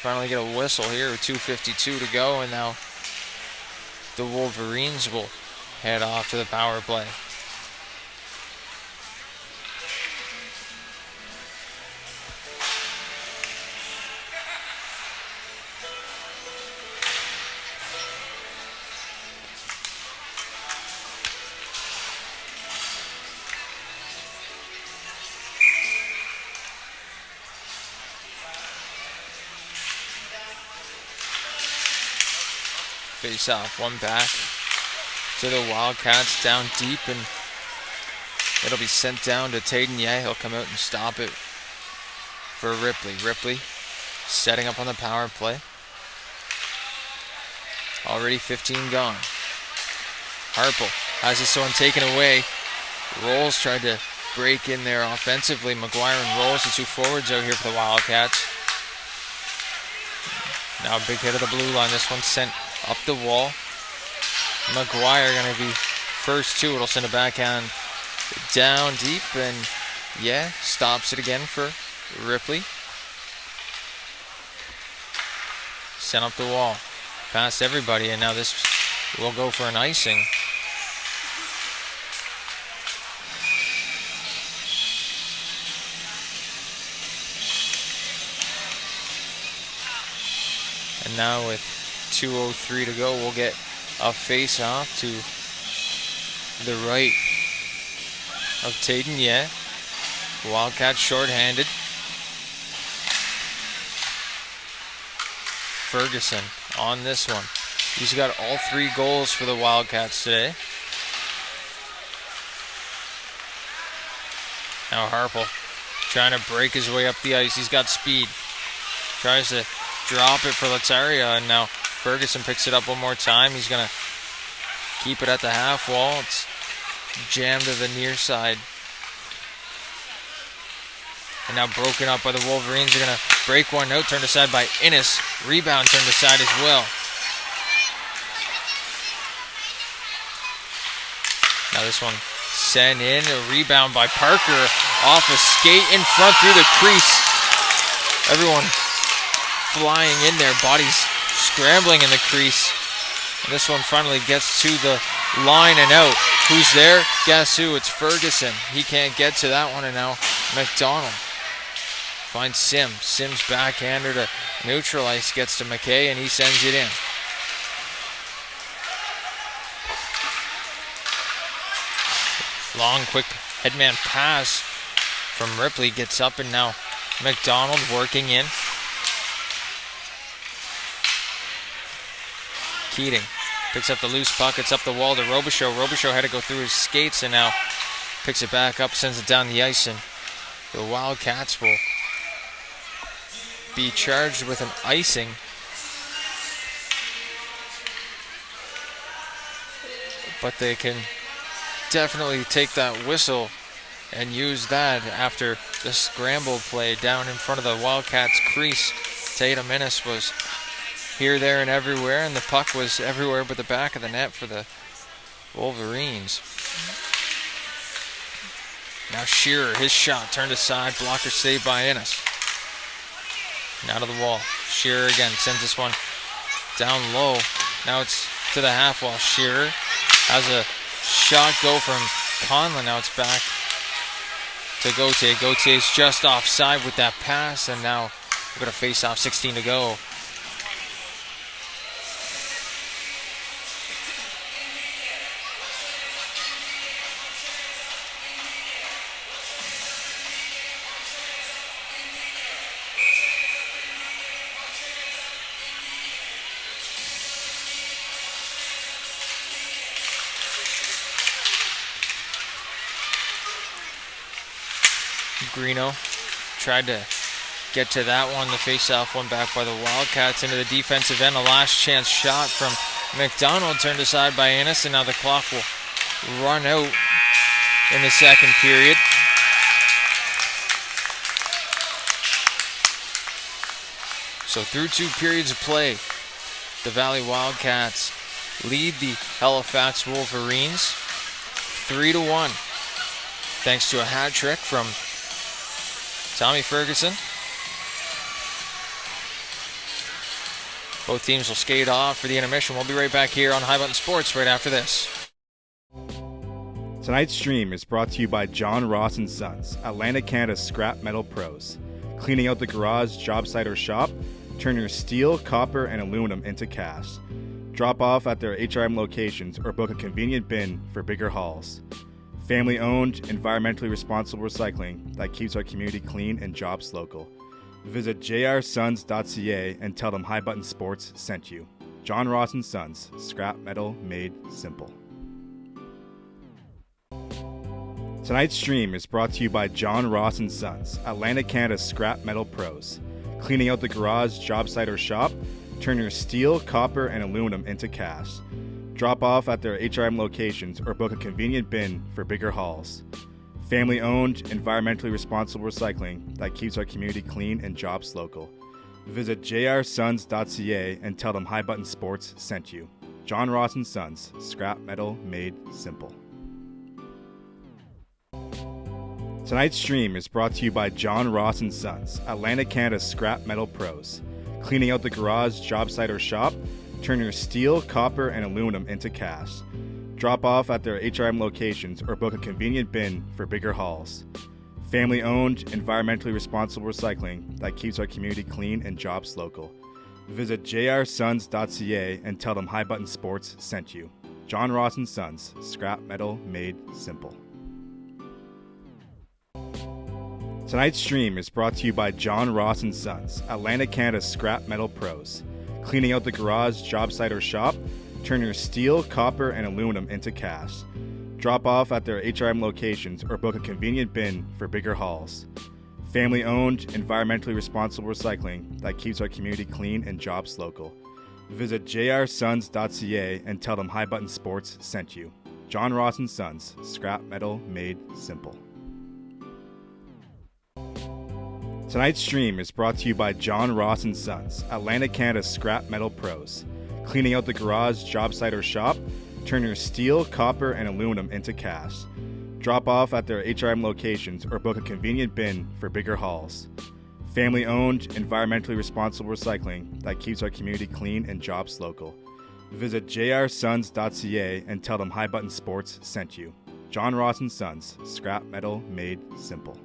Finally get a whistle here with 2:52 to go, and now the Wolverines will head off to the power play. Face off, one back to the Wildcats, down deep, and it'll be sent down to Taden. He'll come out and stop it for Ripley. Ripley setting up on the power play. Already 15 gone. Harple has this one taken away. Rolls tried to break in there offensively. McGuire and Rolls, the two forwards out here for the Wildcats. Now a big hit of the blue line. This one sent up the wall. McGuire going to be first two. It'll send a backhand down deep, and stops it again for Ripley. Sent up the wall. Past everybody, and now this will go for an icing. And now with 2:03 to go, we'll get a face-off to the right of Taden. Wildcats short-handed. Ferguson on this one. He's got all three goals for the Wildcats today. Now Harple trying to break his way up the ice. He's got speed. Tries to drop it for Lataria, and now Ferguson picks it up one more time. He's going to keep it at the half wall. It's jammed to the near side. And now broken up by the Wolverines. They're going to break one out, turned aside by Innes. Rebound turned aside as well. Now this one sent in. A rebound by Parker off a skate in front through the crease. Everyone flying in there, bodies scrambling in the crease. And this one finally gets to the line and out. Who's there? Guess who? It's Ferguson. He can't get to that one, and now McDonald finds Sims. Sims backhander to neutralize, gets to McKay, and he sends it in. Long, quick headman pass from Ripley gets up, and now McDonald working in. Keating picks up the loose puck. It's up the wall to Robichaud. Robichaud had to go through his skates and now picks it back up, sends it down the ice, and the Wildcats will be charged with an icing. But they can definitely take that whistle and use that after the scramble play down in front of the Wildcats crease. Tatum Innes was here, there, and everywhere, and the puck was everywhere but the back of the net for the Wolverines. Now Shearer, his shot turned aside, blocker saved by Innes. Now to the wall. Shearer again sends this one down low. Now it's to the half wall. Shearer has a shot go from Conlon. Now it's back to Gauthier. Gautier's just offside with that pass, and now we're going to face off, 16 to go. Greeno tried to get to that one. The face-off one back by the Wildcats into the defensive end. A last chance shot from McDonald turned aside by Innes, and now the clock will run out in the second period. So through 2 periods of play, the Valley Wildcats lead the Halifax Wolverines 3-1, thanks to a hat trick from Tommy Ferguson. Both teams will skate off for the intermission. We'll be right back here on High Button Sports right after this. Tonight's stream is brought to you by John Ross & Sons, Atlantic Canada's scrap metal pros. Cleaning out the garage, job site, or shop, turn your steel, copper, and aluminum into cast. Drop off at their HRM locations or book a convenient bin for bigger hauls. Family-owned, environmentally responsible recycling that keeps our community clean and jobs local. Visit jrsons.ca and tell them High Button Sports sent you. John Ross & Sons, scrap metal made simple. Tonight's stream is brought to you by John Ross & Sons, Atlantic Canada's scrap metal pros. Cleaning out the garage, job site, or shop, turn your steel, copper, and aluminum into cast. Drop off at their HRM locations or book a convenient bin for bigger hauls. Family-owned, environmentally responsible recycling that keeps our community clean and jobs local. Visit jrsons.ca and tell them High Button Sports sent you. John Ross & Sons, scrap metal made simple. Tonight's stream is brought to you by John Ross & Sons, Atlantic Canada's scrap metal pros. Cleaning out the garage, job site, or shop, turn your steel, copper, and aluminum into cast. Drop off at their HRM locations or book a convenient bin for bigger hauls. Family-owned, environmentally responsible recycling that keeps our community clean and jobs local. Visit jrsons.ca and tell them High Button Sports sent you. John Ross & Sons, scrap metal made simple. Tonight's stream is brought to you by John Ross & Sons, Atlantic Canada's scrap metal pros. Cleaning out the garage, job site, or shop, turn your steel, copper, and aluminum into cast. Drop off at their HRM locations or book a convenient bin for bigger hauls. Family-owned, environmentally responsible recycling that keeps our community clean and jobs local. Visit jrsons.ca and tell them High Button Sports sent you. John Ross & Sons, scrap metal made simple. Tonight's stream is brought to you by John Ross & Sons, Atlantic Canada's scrap metal pros. Cleaning out the garage, job site, or shop, turn your steel, copper, and aluminum into cast. Drop off at their HRM locations or book a convenient bin for bigger hauls. Family-owned, environmentally responsible recycling that keeps our community clean and jobs local. Visit jrsons.ca and tell them High Button Sports sent you. John Ross & Sons, scrap metal made simple.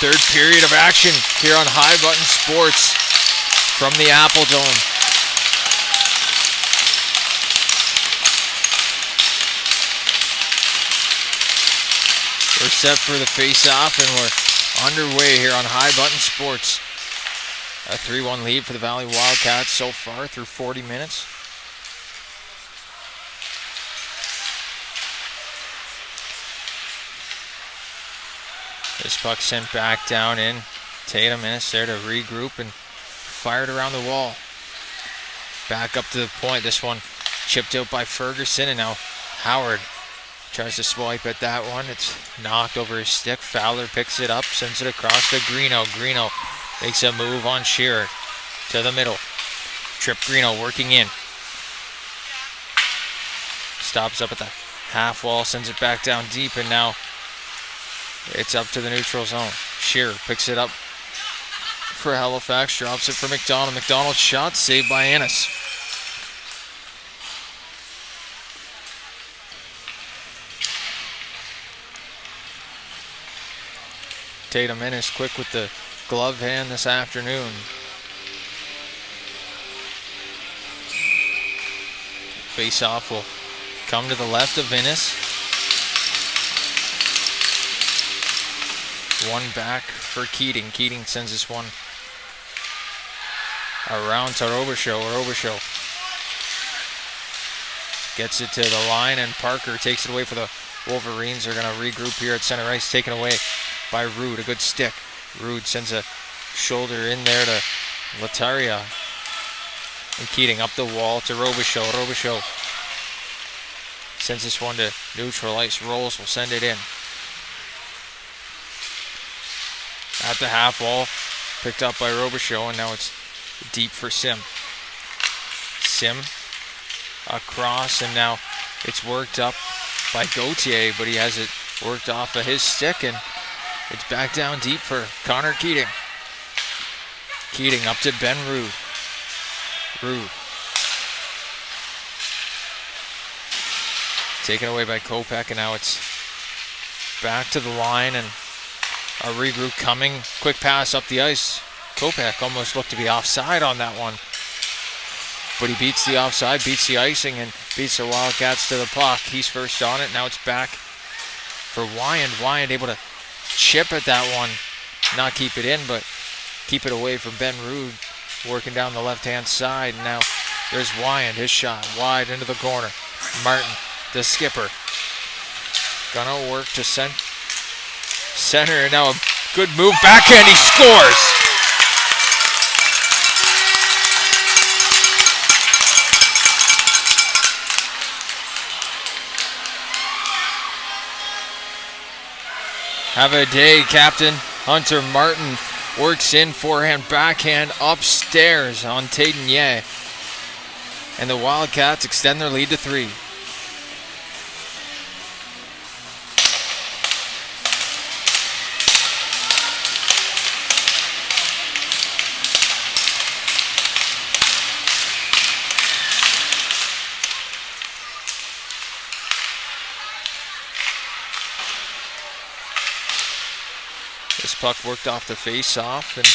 third period of action here on High Button Sports from the Apple Dome. We're set for the face-off, and we're underway here on High Button Sports. A 3-1 lead for the Valley Wildcats so far through 40 minutes. This puck sent back down in. Tatum Innes there to regroup and fired around the wall. Back up to the point. This one chipped out by Ferguson, and now Howard tries to swipe at that one. It's knocked over his stick. Fowler picks it up, sends it across to Greeno. Greeno makes a move on Shearer to the middle. Trip Greeno working in. Stops up at the half wall, sends it back down deep, and now it's up to the neutral zone. Shearer picks it up for Halifax, drops it for McDonald. McDonald's shot saved by Innes. Tatum Innes quick with the glove hand this afternoon. Face-off will come to the left of Innes. One back for Keating. Keating sends this one around to Robichaud. Robichaud gets it to the line, and Parker takes it away for the Wolverines. They're going to regroup here at center ice, taken away by Rude. A good stick. Rude sends a shoulder in there to Lataria. And Keating up the wall to Robichaud. Robichaud sends this one to neutral ice. Rolls will send it in. At the half wall, picked up by Robichaud, and now it's deep for Sim. Sim across, and now it's worked up by Gauthier, but he has it worked off of his stick, and it's back down deep for Connor Keating. Keating up to Ben Rude. Rude. Taken away by Kopech, and now it's back to the line, and a regroup coming. Quick pass up the ice. Kopech almost looked to be offside on that one, but he beats the offside, beats the icing, and beats the Wildcats to the puck. He's first on it. Now it's back for Wyand. Wyand able to chip at that one. Not keep it in, but keep it away from Ben Rude, working down the left-hand side. Now there's Wyand. His shot wide into the corner. Martin, the skipper, gonna work to center, and now a good move backhand. He scores. Have a day, Captain. Hunter Martin works in, forehand, backhand, upstairs on Taden. And the Wildcats extend their lead to 3. This puck worked off the face-off, and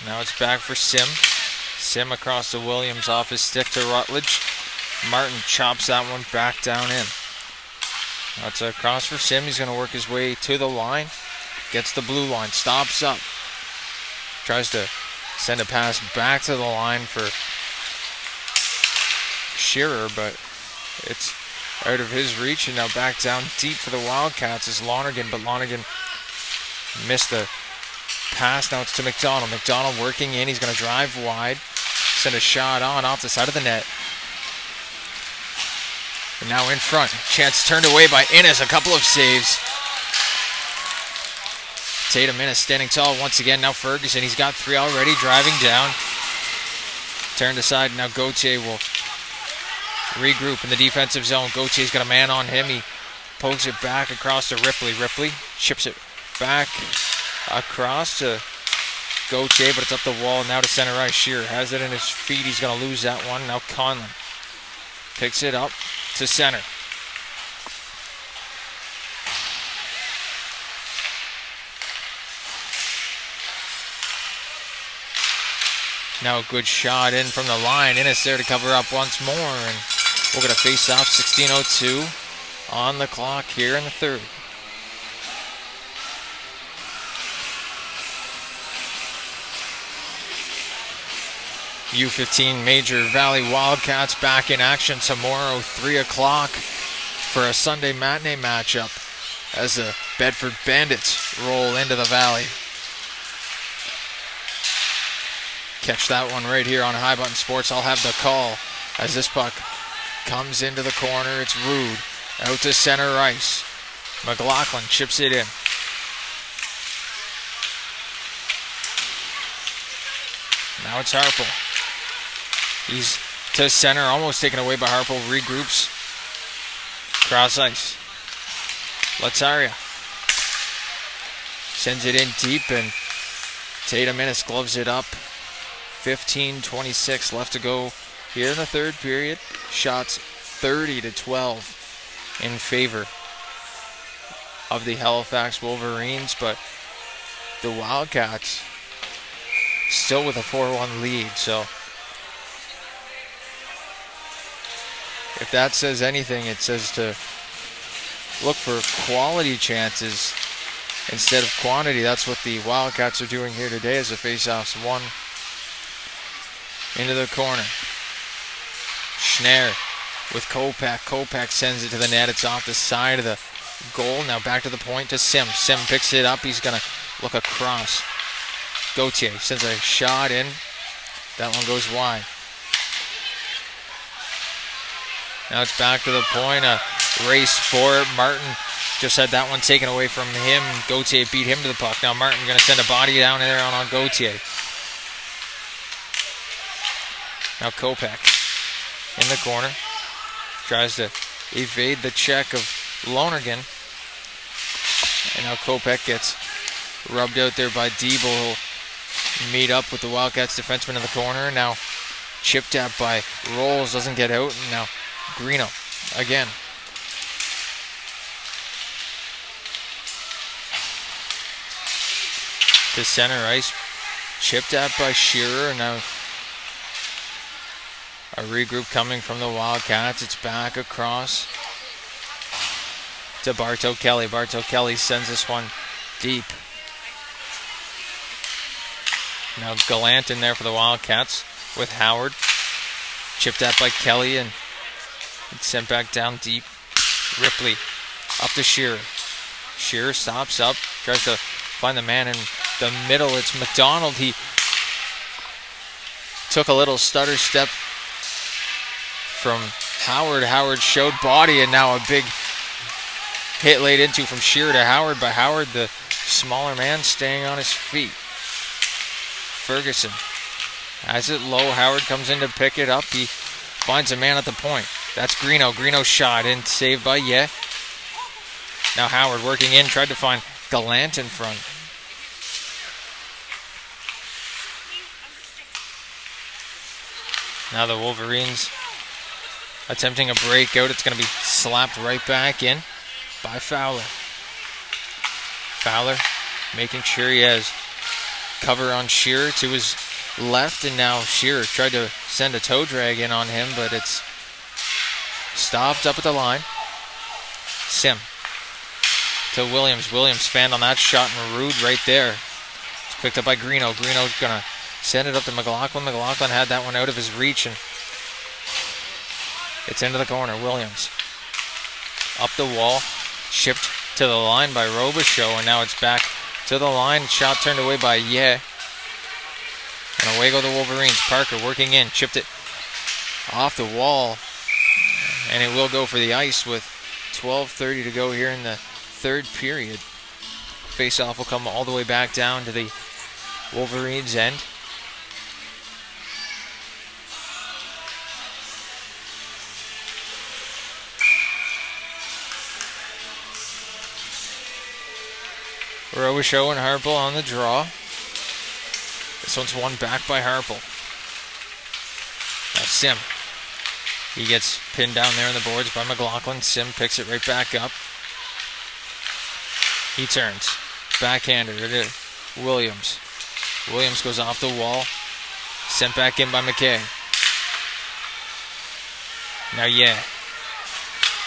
now it's back for Sim. Sim across to Williams, off his stick to Rutledge. Martin chops that one back down in. Now it's across for Sim. He's going to work his way to the line. Gets the blue line, stops up. Tries to send a pass back to the line for Shearer, but it's out of his reach, and now back down deep for the Wildcats is Lonergan, but Lonergan missed the pass. Now it's to McDonald. McDonald working in. He's going to drive wide, send a shot on off the side of the net. And now in front. Chance turned away by Innes. A couple of saves. Tatum Innes standing tall once again. Now Ferguson. He's got 3 already, driving down. Turned aside. Now Gauthier will regroup in the defensive zone. Gautier's got a man on him. He pokes it back across to Ripley. Ripley chips it back across to Gauthier, but it's up the wall now to center ice. Shearer has it in his feet. He's going to lose that one. Now Conlon picks it up to center. Now a good shot in from the line. Innes there to cover up once more. And we'll get a face-off. 16:02 on the clock here in the third. U15 Major Valley Wildcats back in action tomorrow, 3 o'clock for a Sunday matinee matchup as the Bedford Bandits roll into the Valley. Catch that one right here on High Button Sports. I'll have the call as this puck comes into the corner. It's Rude out to center ice. McLaughlin chips it in. Now it's Harple. He's to center, almost taken away by Harple. Regroups. Cross ice. Lataria sends it in deep, and Tatum Innes gloves it up. 15:26 left to go here in the third period. Shots 30-12 in favor of the Halifax Wolverines, but the Wildcats still with a 4-1 lead. So if that says anything, it says to look for quality chances instead of quantity. That's what the Wildcats are doing here today as the faceoffs won into the corner. Schnarr with Kopak. Kopak sends it to the net. It's off the side of the goal. Now back to the point to Sim. Sim picks it up. He's going to look across. Gauthier sends a shot in. That one goes wide. Now it's back to the point. A race for it. Martin just had that one taken away from him. Gauthier beat him to the puck. Now Martin going to send a body down there on Gauthier. Now Kopak in the corner. Tries to evade the check of Lonergan. And now Kopak gets rubbed out there by Diebel. He'll meet up with the Wildcats defenseman in the corner. Now chipped at by Rolls. Doesn't get out. And now Greeno again. To center ice. Chipped at by Shearer. Now a regroup coming from the Wildcats. It's back across to Bartow Kelly. Bartow Kelly sends this one deep. Now Gallant in there for the Wildcats with Howard. Chipped at by Kelly and it's sent back down deep. Ripley up to Shearer. Shearer stops up, tries to find the man in the middle. It's McDonald. He took a little stutter step from Howard. Howard showed body, and now a big hit laid into from Shearer to Howard, but Howard, the smaller man, staying on his feet. Ferguson has it low. Howard comes in to pick it up. He finds a man at the point. That's Greeno. Greeno shot in, saved by Ye. Now Howard working in, tried to find Gallant in front. Now the Wolverines attempting a breakout. It's going to be slapped right back in by Fowler. Fowler making sure he has cover on Shearer to his left, and now Shearer tried to send a toe drag in on him, but it's stopped up at the line. Sim to Williams. Williams fanned on that shot, and Rude right there. It's picked up by Greeno. Greeno's going to send it up to McLaughlin. McLaughlin had that one out of his reach, and it's into the corner. Williams up the wall, chipped to the line by Robichaux, and now it's back to the line. Shot turned away by Ye. And away go the Wolverines. Parker working in, chipped it off the wall, and it will go for the ice with 12:30 to go here in the third period. Face-off will come all the way back down to the Wolverines' end. Robichaux and Harple on the draw. This one's won back by Harple. Now Sim. He gets pinned down there on the boards by McLaughlin. Sim picks it right back up. He turns. Backhander to Williams. Williams goes off the wall. Sent back in by McKay. Now,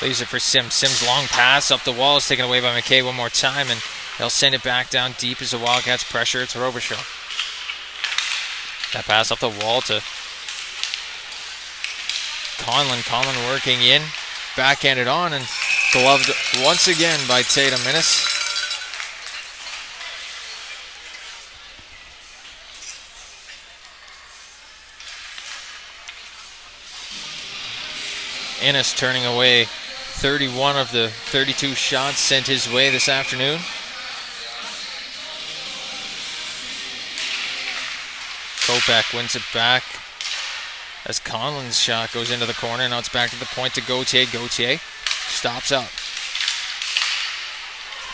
leaves it for Sims. Sims' long pass up the wall is taken away by McKay one more time, and they'll send it back down deep as the Wildcats pressure. It's Robichaud. That pass up the wall to Conlon. Conlon working in. Backhanded on and gloved once again by Tatum Innes. Innes turning away 31 of the 32 shots sent his way this afternoon. Kopech wins it back as Conlon's shot goes into the corner. Now it's back to the point to Gauthier. Gauthier stops up.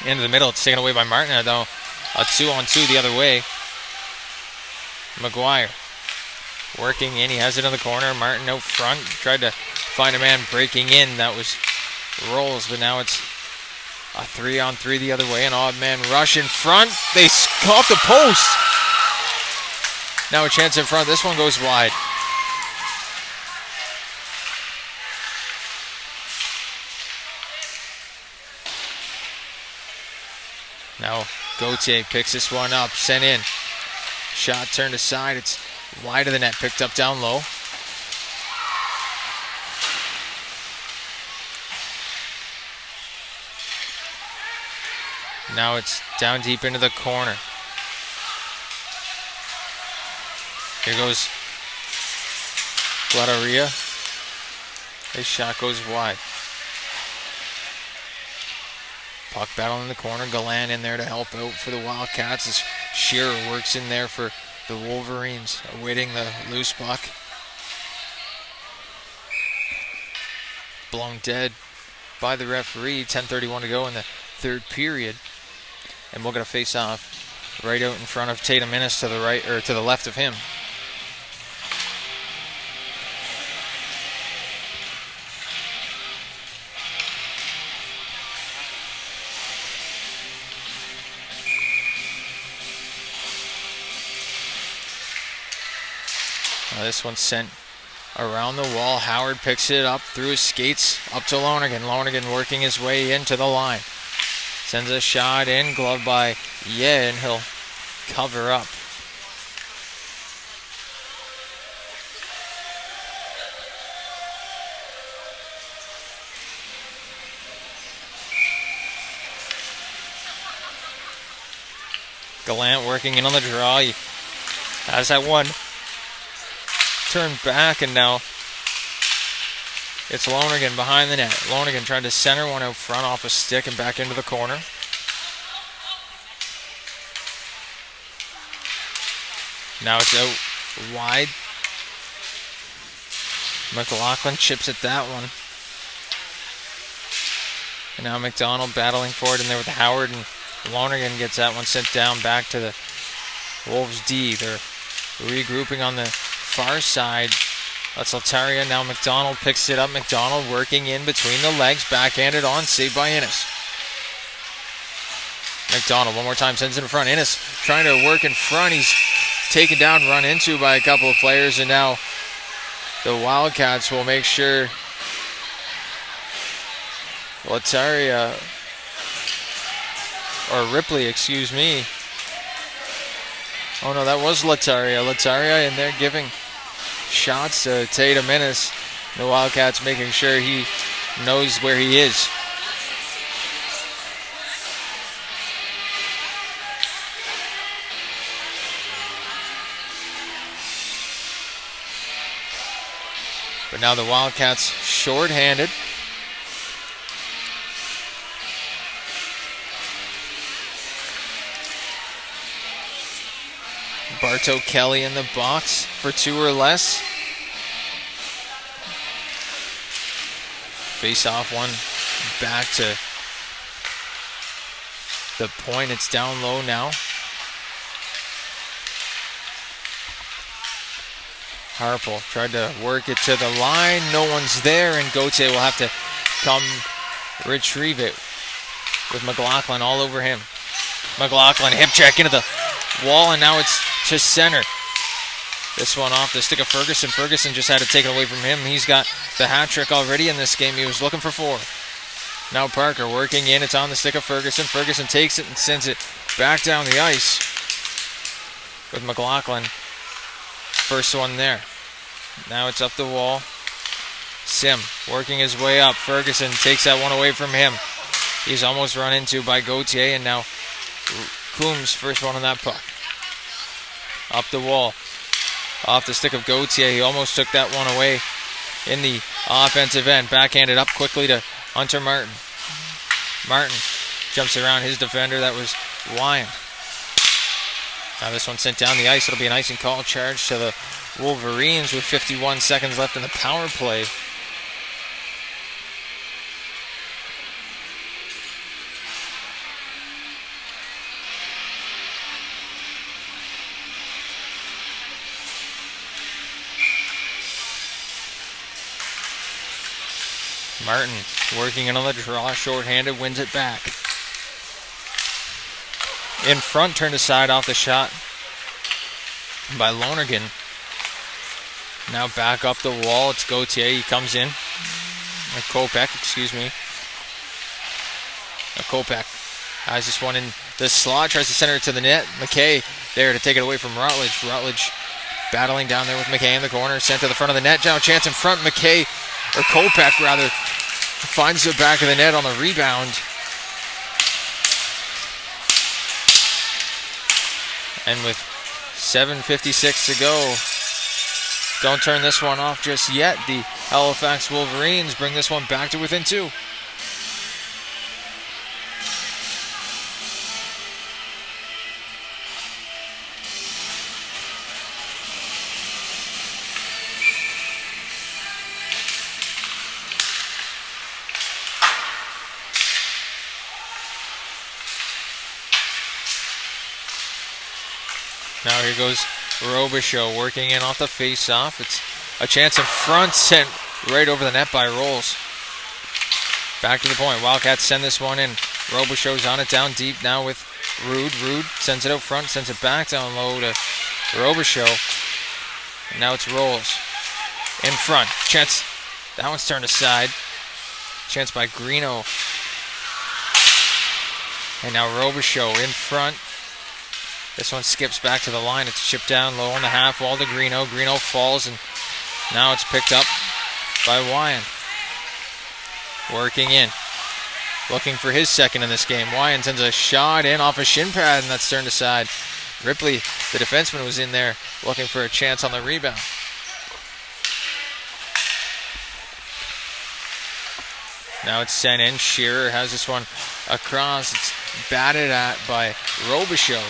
Into the middle. It's taken away by Martin, though. A 2-on-2 the other way. McGuire working in. He has it in the corner. Martin out front. Tried to find a man breaking in. That was Rolls, but now it's a 3-on-3 the other way. An odd man rush in front. They off the post. Now a chance in front. This one goes wide. Now Gauthier picks this one up. Sent in. Shot turned aside. It's wide of the net. Picked up down low. Now it's down deep into the corner. Here goes Gladoria. His shot goes wide. Puck battle in the corner. Gallant in there to help out for the Wildcats as Shearer works in there for the Wolverines, awaiting the loose puck. Blown dead by the referee. 10:31 to go in the third period. And we'll get a face off right out in front of Tatum Innes to the right, or to the left of him. Now this one's sent around the wall. Howard picks it up through his skates up to Lonergan. Lonergan working his way into the line. Sends a shot in, gloved by and he'll cover up. Gallant working in on the draw. He has that one turned back, and now it's Lonergan behind the net. Lonergan trying to center one out front off a stick and back into the corner. Now it's out wide. McLaughlin chips at that one. And now McDonald battling for it in there with Howard, and Lonergan gets that one sent down back to the Wolves D. They're regrouping on the far side. That's Lataria. Now McDonald picks it up. McDonald working in between the legs. Backhanded on. Saved by Innes. McDonald one more time sends it in front. Innes trying to work in front. He's taken down, run into by a couple of players. And now the Wildcats will make sure Lataria, or Ripley, excuse me. Oh no, that was Lataria. Lataria in there giving shots to Tatum Innes. The Wildcats making sure he knows where he is. But now the Wildcats short-handed. Bartow Kelly in the box for 2 or less. Face off one back to the point. It's down low now. Harpel tried to work it to the line. No one's there, and Gauthier will have to come retrieve it with McLaughlin all over him. McLaughlin hip check into the wall, and now it's to center. This one off the stick of Ferguson. Ferguson just had it taken away from him. He's got the hat trick already in this game. He was looking for 4. Now Parker working in. It's on the stick of Ferguson. Ferguson takes it and sends it back down the ice with McLaughlin. First one there. Now it's up the wall. Sim working his way up. Ferguson takes that one away from him. He's almost run into by Gauthier, and now Coombs first one on that puck. Up the wall. Off the stick of Gauthier. He almost took that one away in the offensive end. Backhanded up quickly to Hunter Martin. Martin jumps around his defender. That was Wyand. Now this one sent down the ice. It'll be an icing call charge to the Wolverines with 51 seconds left in the power play. Martin working in on the draw, shorthanded, wins it back. In front, turned aside off the shot by Lonergan. Now back up the wall, it's Gauthier, he comes in. Kopech, excuse me. Kopech has this one in the slot, tries to center it to the net. McKay there to take it away from Rutledge. Rutledge battling down there with McKay in the corner, sent to the front of the net. Now chance in front, McKay, or Kopech rather, finds the back of the net on the rebound. And with 7:56 to go, don't turn this one off just yet. The Halifax Wolverines bring this one back to within 2. Now here goes Robichaud working in off the face-off. It's a chance in front, sent right over the net by Rolls. Back to the point. Wildcats send this one in. Robichaud's on it down deep now with Rude. Rude sends it out front, sends it back down low to Robichaud. And now it's Rolls. In front. Chance. That one's turned aside. Chance by Greeno. And now Robichaud in front. This one skips back to the line. It's chipped down low on the half wall to Greeno. Greeno falls, and now it's picked up by Wyand. Working in. Looking for his second in this game. Wyand sends a shot in off a shin pad, and that's turned aside. Ripley, the defenseman, was in there looking for a chance on the rebound. Now it's sent in. Shearer has this one across. It's batted at by Robichaud.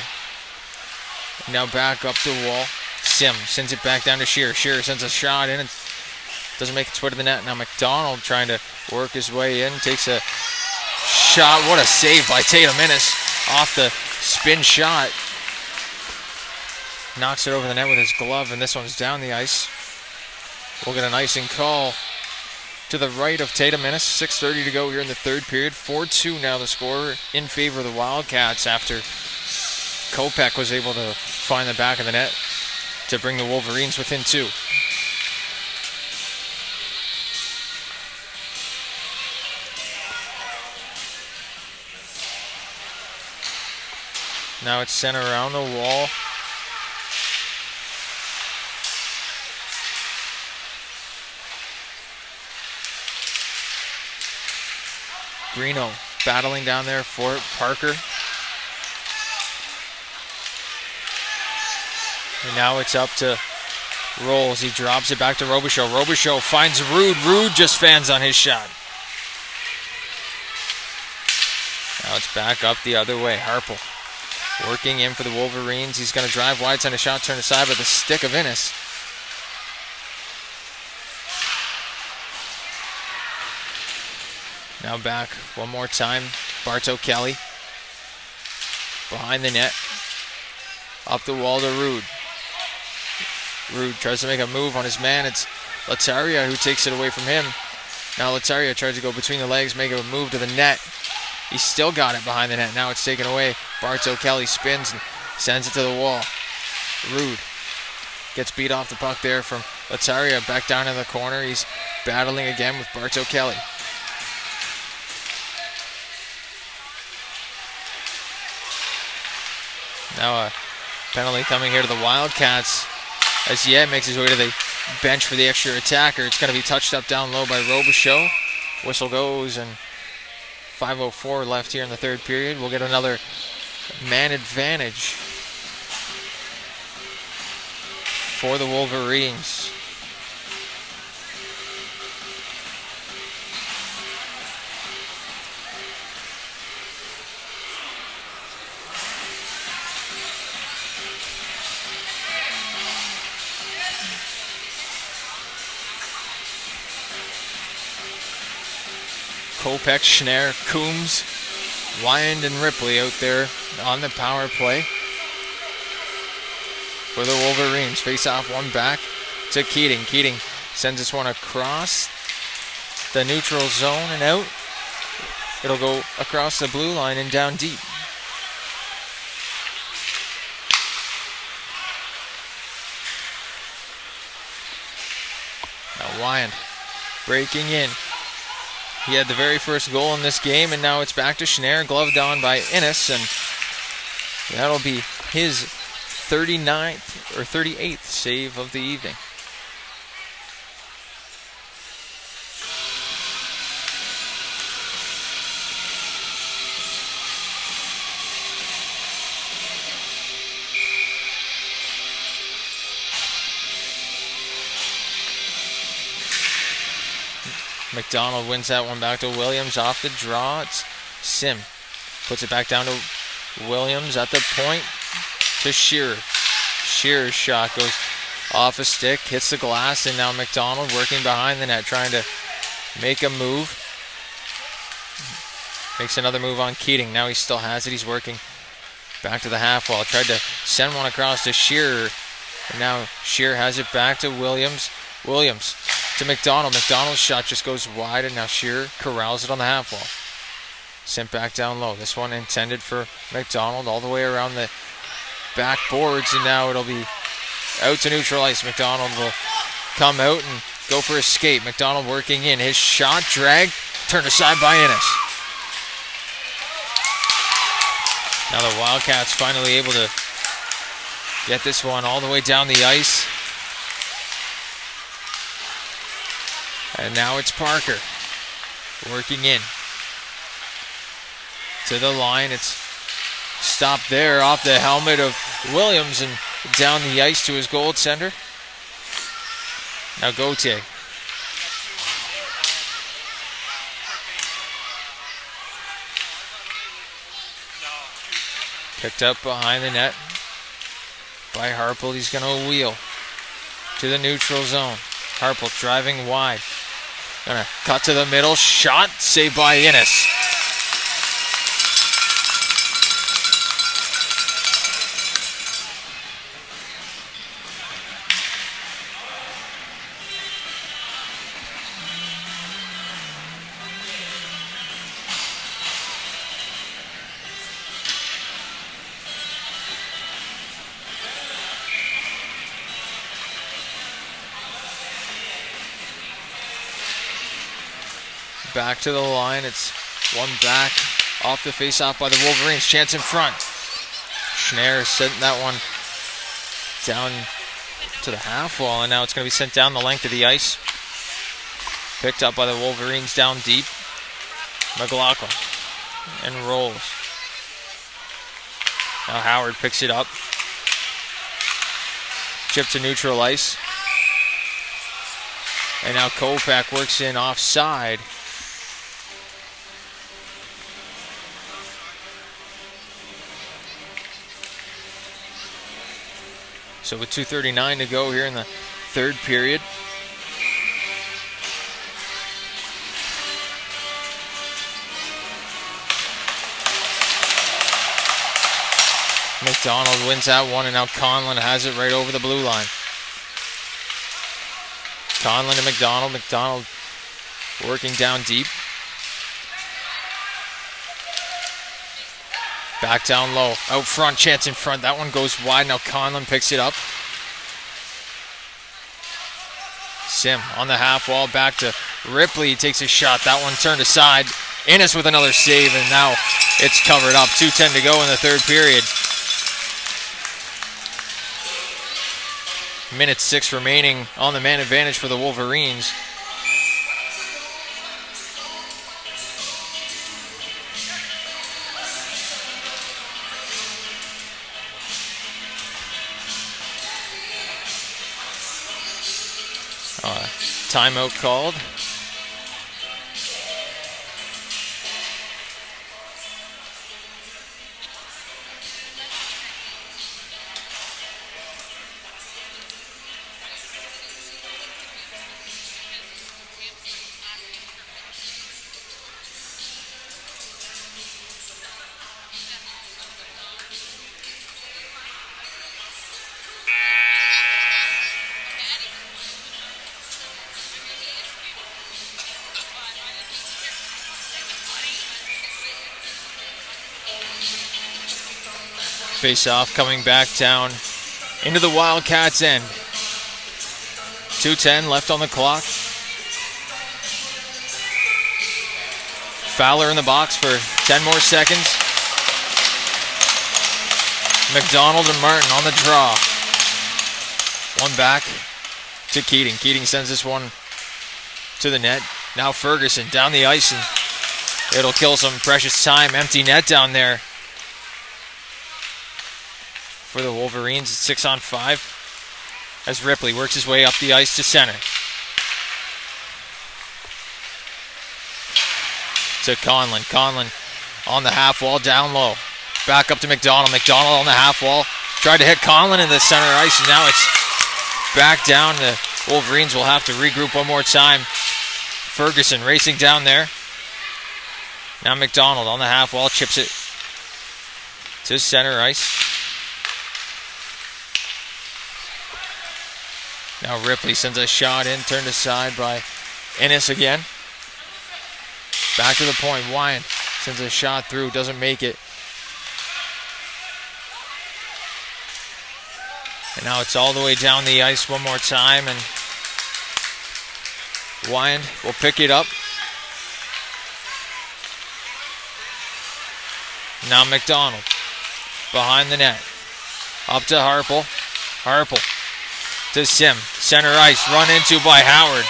Now back up the wall. Sim sends it back down to Shearer. Shearer sends a shot in. It doesn't make its way to the net. Now McDonald trying to work his way in. Takes a shot. What a save by Tatum Innes off the spin shot. Knocks it over the net with his glove, and this one's down the ice. We'll get an icing call to the right of Tatum Innes. 6:30 to go here in the third period. 4-2 now the score in favor of the Wildcats after Kopech was able to find the back of the net to bring the Wolverines within 2. Now it's sent around the wall. Greeno battling down there for Parker. And now it's up to Rolls. He drops it back to Robichaud. Robichaud finds Rude. Rude just fans on his shot. Now it's back up the other way. Harpel working in for the Wolverines. He's going to drive wide, send a shot, turn aside by the stick of Innes. Now back one more time. Bartow Kelly behind the net. Up the wall to Rude. Rude tries to make a move on his man. It's Lattaria who takes it away from him. Now Lattaria tries to go between the legs, make a move to the net. He's still got it behind the net. Now it's taken away. Bartow Kelly spins and sends it to the wall. Rude Gets beat off the puck there from Lataria. Back down in the corner. He's battling again with Bartow Kelly. Now a penalty coming here to the Wildcats as Yeh makes his way to the bench for the extra attacker. It's going to be touched up down low by Robichaud. Whistle goes, and 5:04 left here in the third period. We'll get another man advantage for the Wolverines. Kopech, Schnarr, Coombs, Wyand, and Ripley out there on the power play for the Wolverines. Face off one back to Keating. Keating sends this one across the neutral zone and out. It'll go across the blue line and down deep. Now Wyand breaking in. He had the very first goal in this game, and now it's back to Schnarr, gloved on by Innes, and that'll be his 39th or 38th save of the evening. McDonald wins that one back to Williams off the draw. It's Sim. Puts it back down to Williams at the point to Shearer. Shearer's shot goes off a stick, hits the glass, and now McDonald working behind the net, trying to make a move. Makes another move on Keating. Now he still has it. He's working back to the half wall. Tried to send one across to Shearer. And now Shearer has it back to Williams. Williams to McDonald. McDonald's shot just goes wide, and now Shearer corrals it on the half wall. Sent back down low. This one intended for McDonald all the way around the back boards, and now it'll be out to neutral ice. McDonald will come out and go for a skate. McDonald working in. His shot dragged, turned aside by Innes. Now the Wildcats finally able to get this one all the way down the ice. And now it's Parker working in to the line. It's stopped there off the helmet of Williams and down the ice to his goal center. Now Gauthier. Picked up behind the net by Harple. He's going to wheel to the neutral zone. Harple driving wide. Gonna cut to the middle. Shot saved by Innes. Back to the line. It's one back off the face-off by the Wolverines. Chance in front. Schnarr sent that one down to the half wall, and now it's going to be sent down the length of the ice. Picked up by the Wolverines down deep. McLaughlin and rolls. Now Howard picks it up. Chip to neutral ice. And now Kopech works in offside. So with 2:39 to go here in the third period. McDonald wins that one, and now Conlon has it right over the blue line. Conlon to McDonald. McDonald working down deep. Back down low. Out front, chance in front. That one goes wide. Now Conlon picks it up. Sim on the half wall, back to Ripley, takes a shot. That one turned aside. Innes with another save, and now it's covered up. 2:10 to go in the third period. Minute 6 remaining on the man advantage for the Wolverines. Timeout called. Face off coming back down into the Wildcats' end. 2:10 left on the clock. Fowler in the box for 10 more seconds. McDonald and Martin on the draw. One back to Keating. Keating sends this one to the net. Now Ferguson down the ice, and it'll kill some precious time. Empty net down there for the Wolverines. It's 6-on-5 as Ripley works his way up the ice to center. To Conlon. Conlon on the half wall down low. Back up to McDonald. McDonald on the half wall. Tried to hit Conlon in the center ice, and now it's back down. The Wolverines will have to regroup one more time. Ferguson racing down there. Now McDonald on the half wall. Chips it to center ice. Now Ripley sends a shot in, turned aside by Innes again. Back to the point, Wyan sends a shot through, doesn't make it. And now it's all the way down the ice one more time, and Wyan will pick it up. Now McDonald behind the net. Up to Harple. Harple to Sim. Center ice, run into by Howard.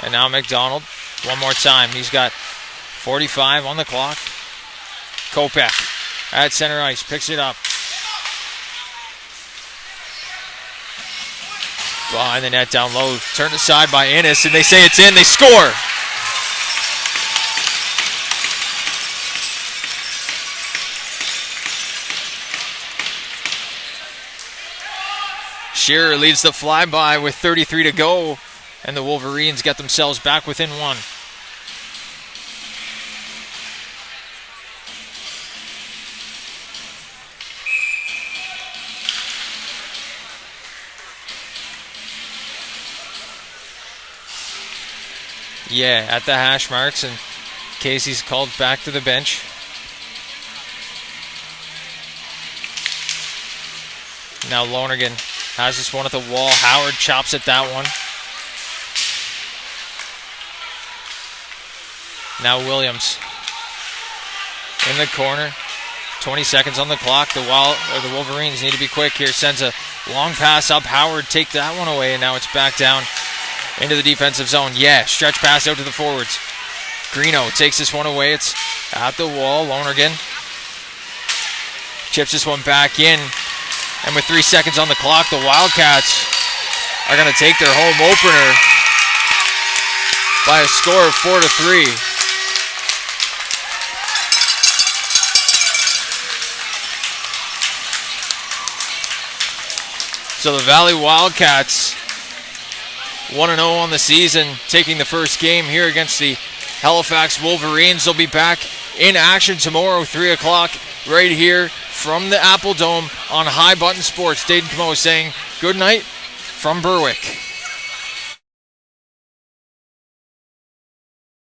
And now McDonald, one more time. He's got 45 on the clock. Kopech at center ice, picks it up. Behind the net, down low, turned aside by Innes, and they say it's in, they score! Shearer leads the flyby with 33 to go, and the Wolverines get themselves back within one. Yeah, at the hash marks, and Casey's called back to the bench. Now Lonergan has this one at the wall. Howard chops at that one. Now Williams in the corner. 20 seconds on the clock. The Wolverines need to be quick here. Sends a long pass up. Howard take that one away, and now it's back down into the defensive zone. Yeah, stretch pass out to the forwards. Greeno takes this one away. It's at the wall. Lonergan chips this one back in. And with 3 seconds on the clock, the Wildcats are going to take their home opener by a score of 4-3. So the Valley Wildcats 1-0 on the season, taking the first game here against the Halifax Wolverines. They'll be back in action tomorrow, 3 o'clock, right here from the Apple Dome on High Button Sports. Dayton Camo saying good night from Berwick.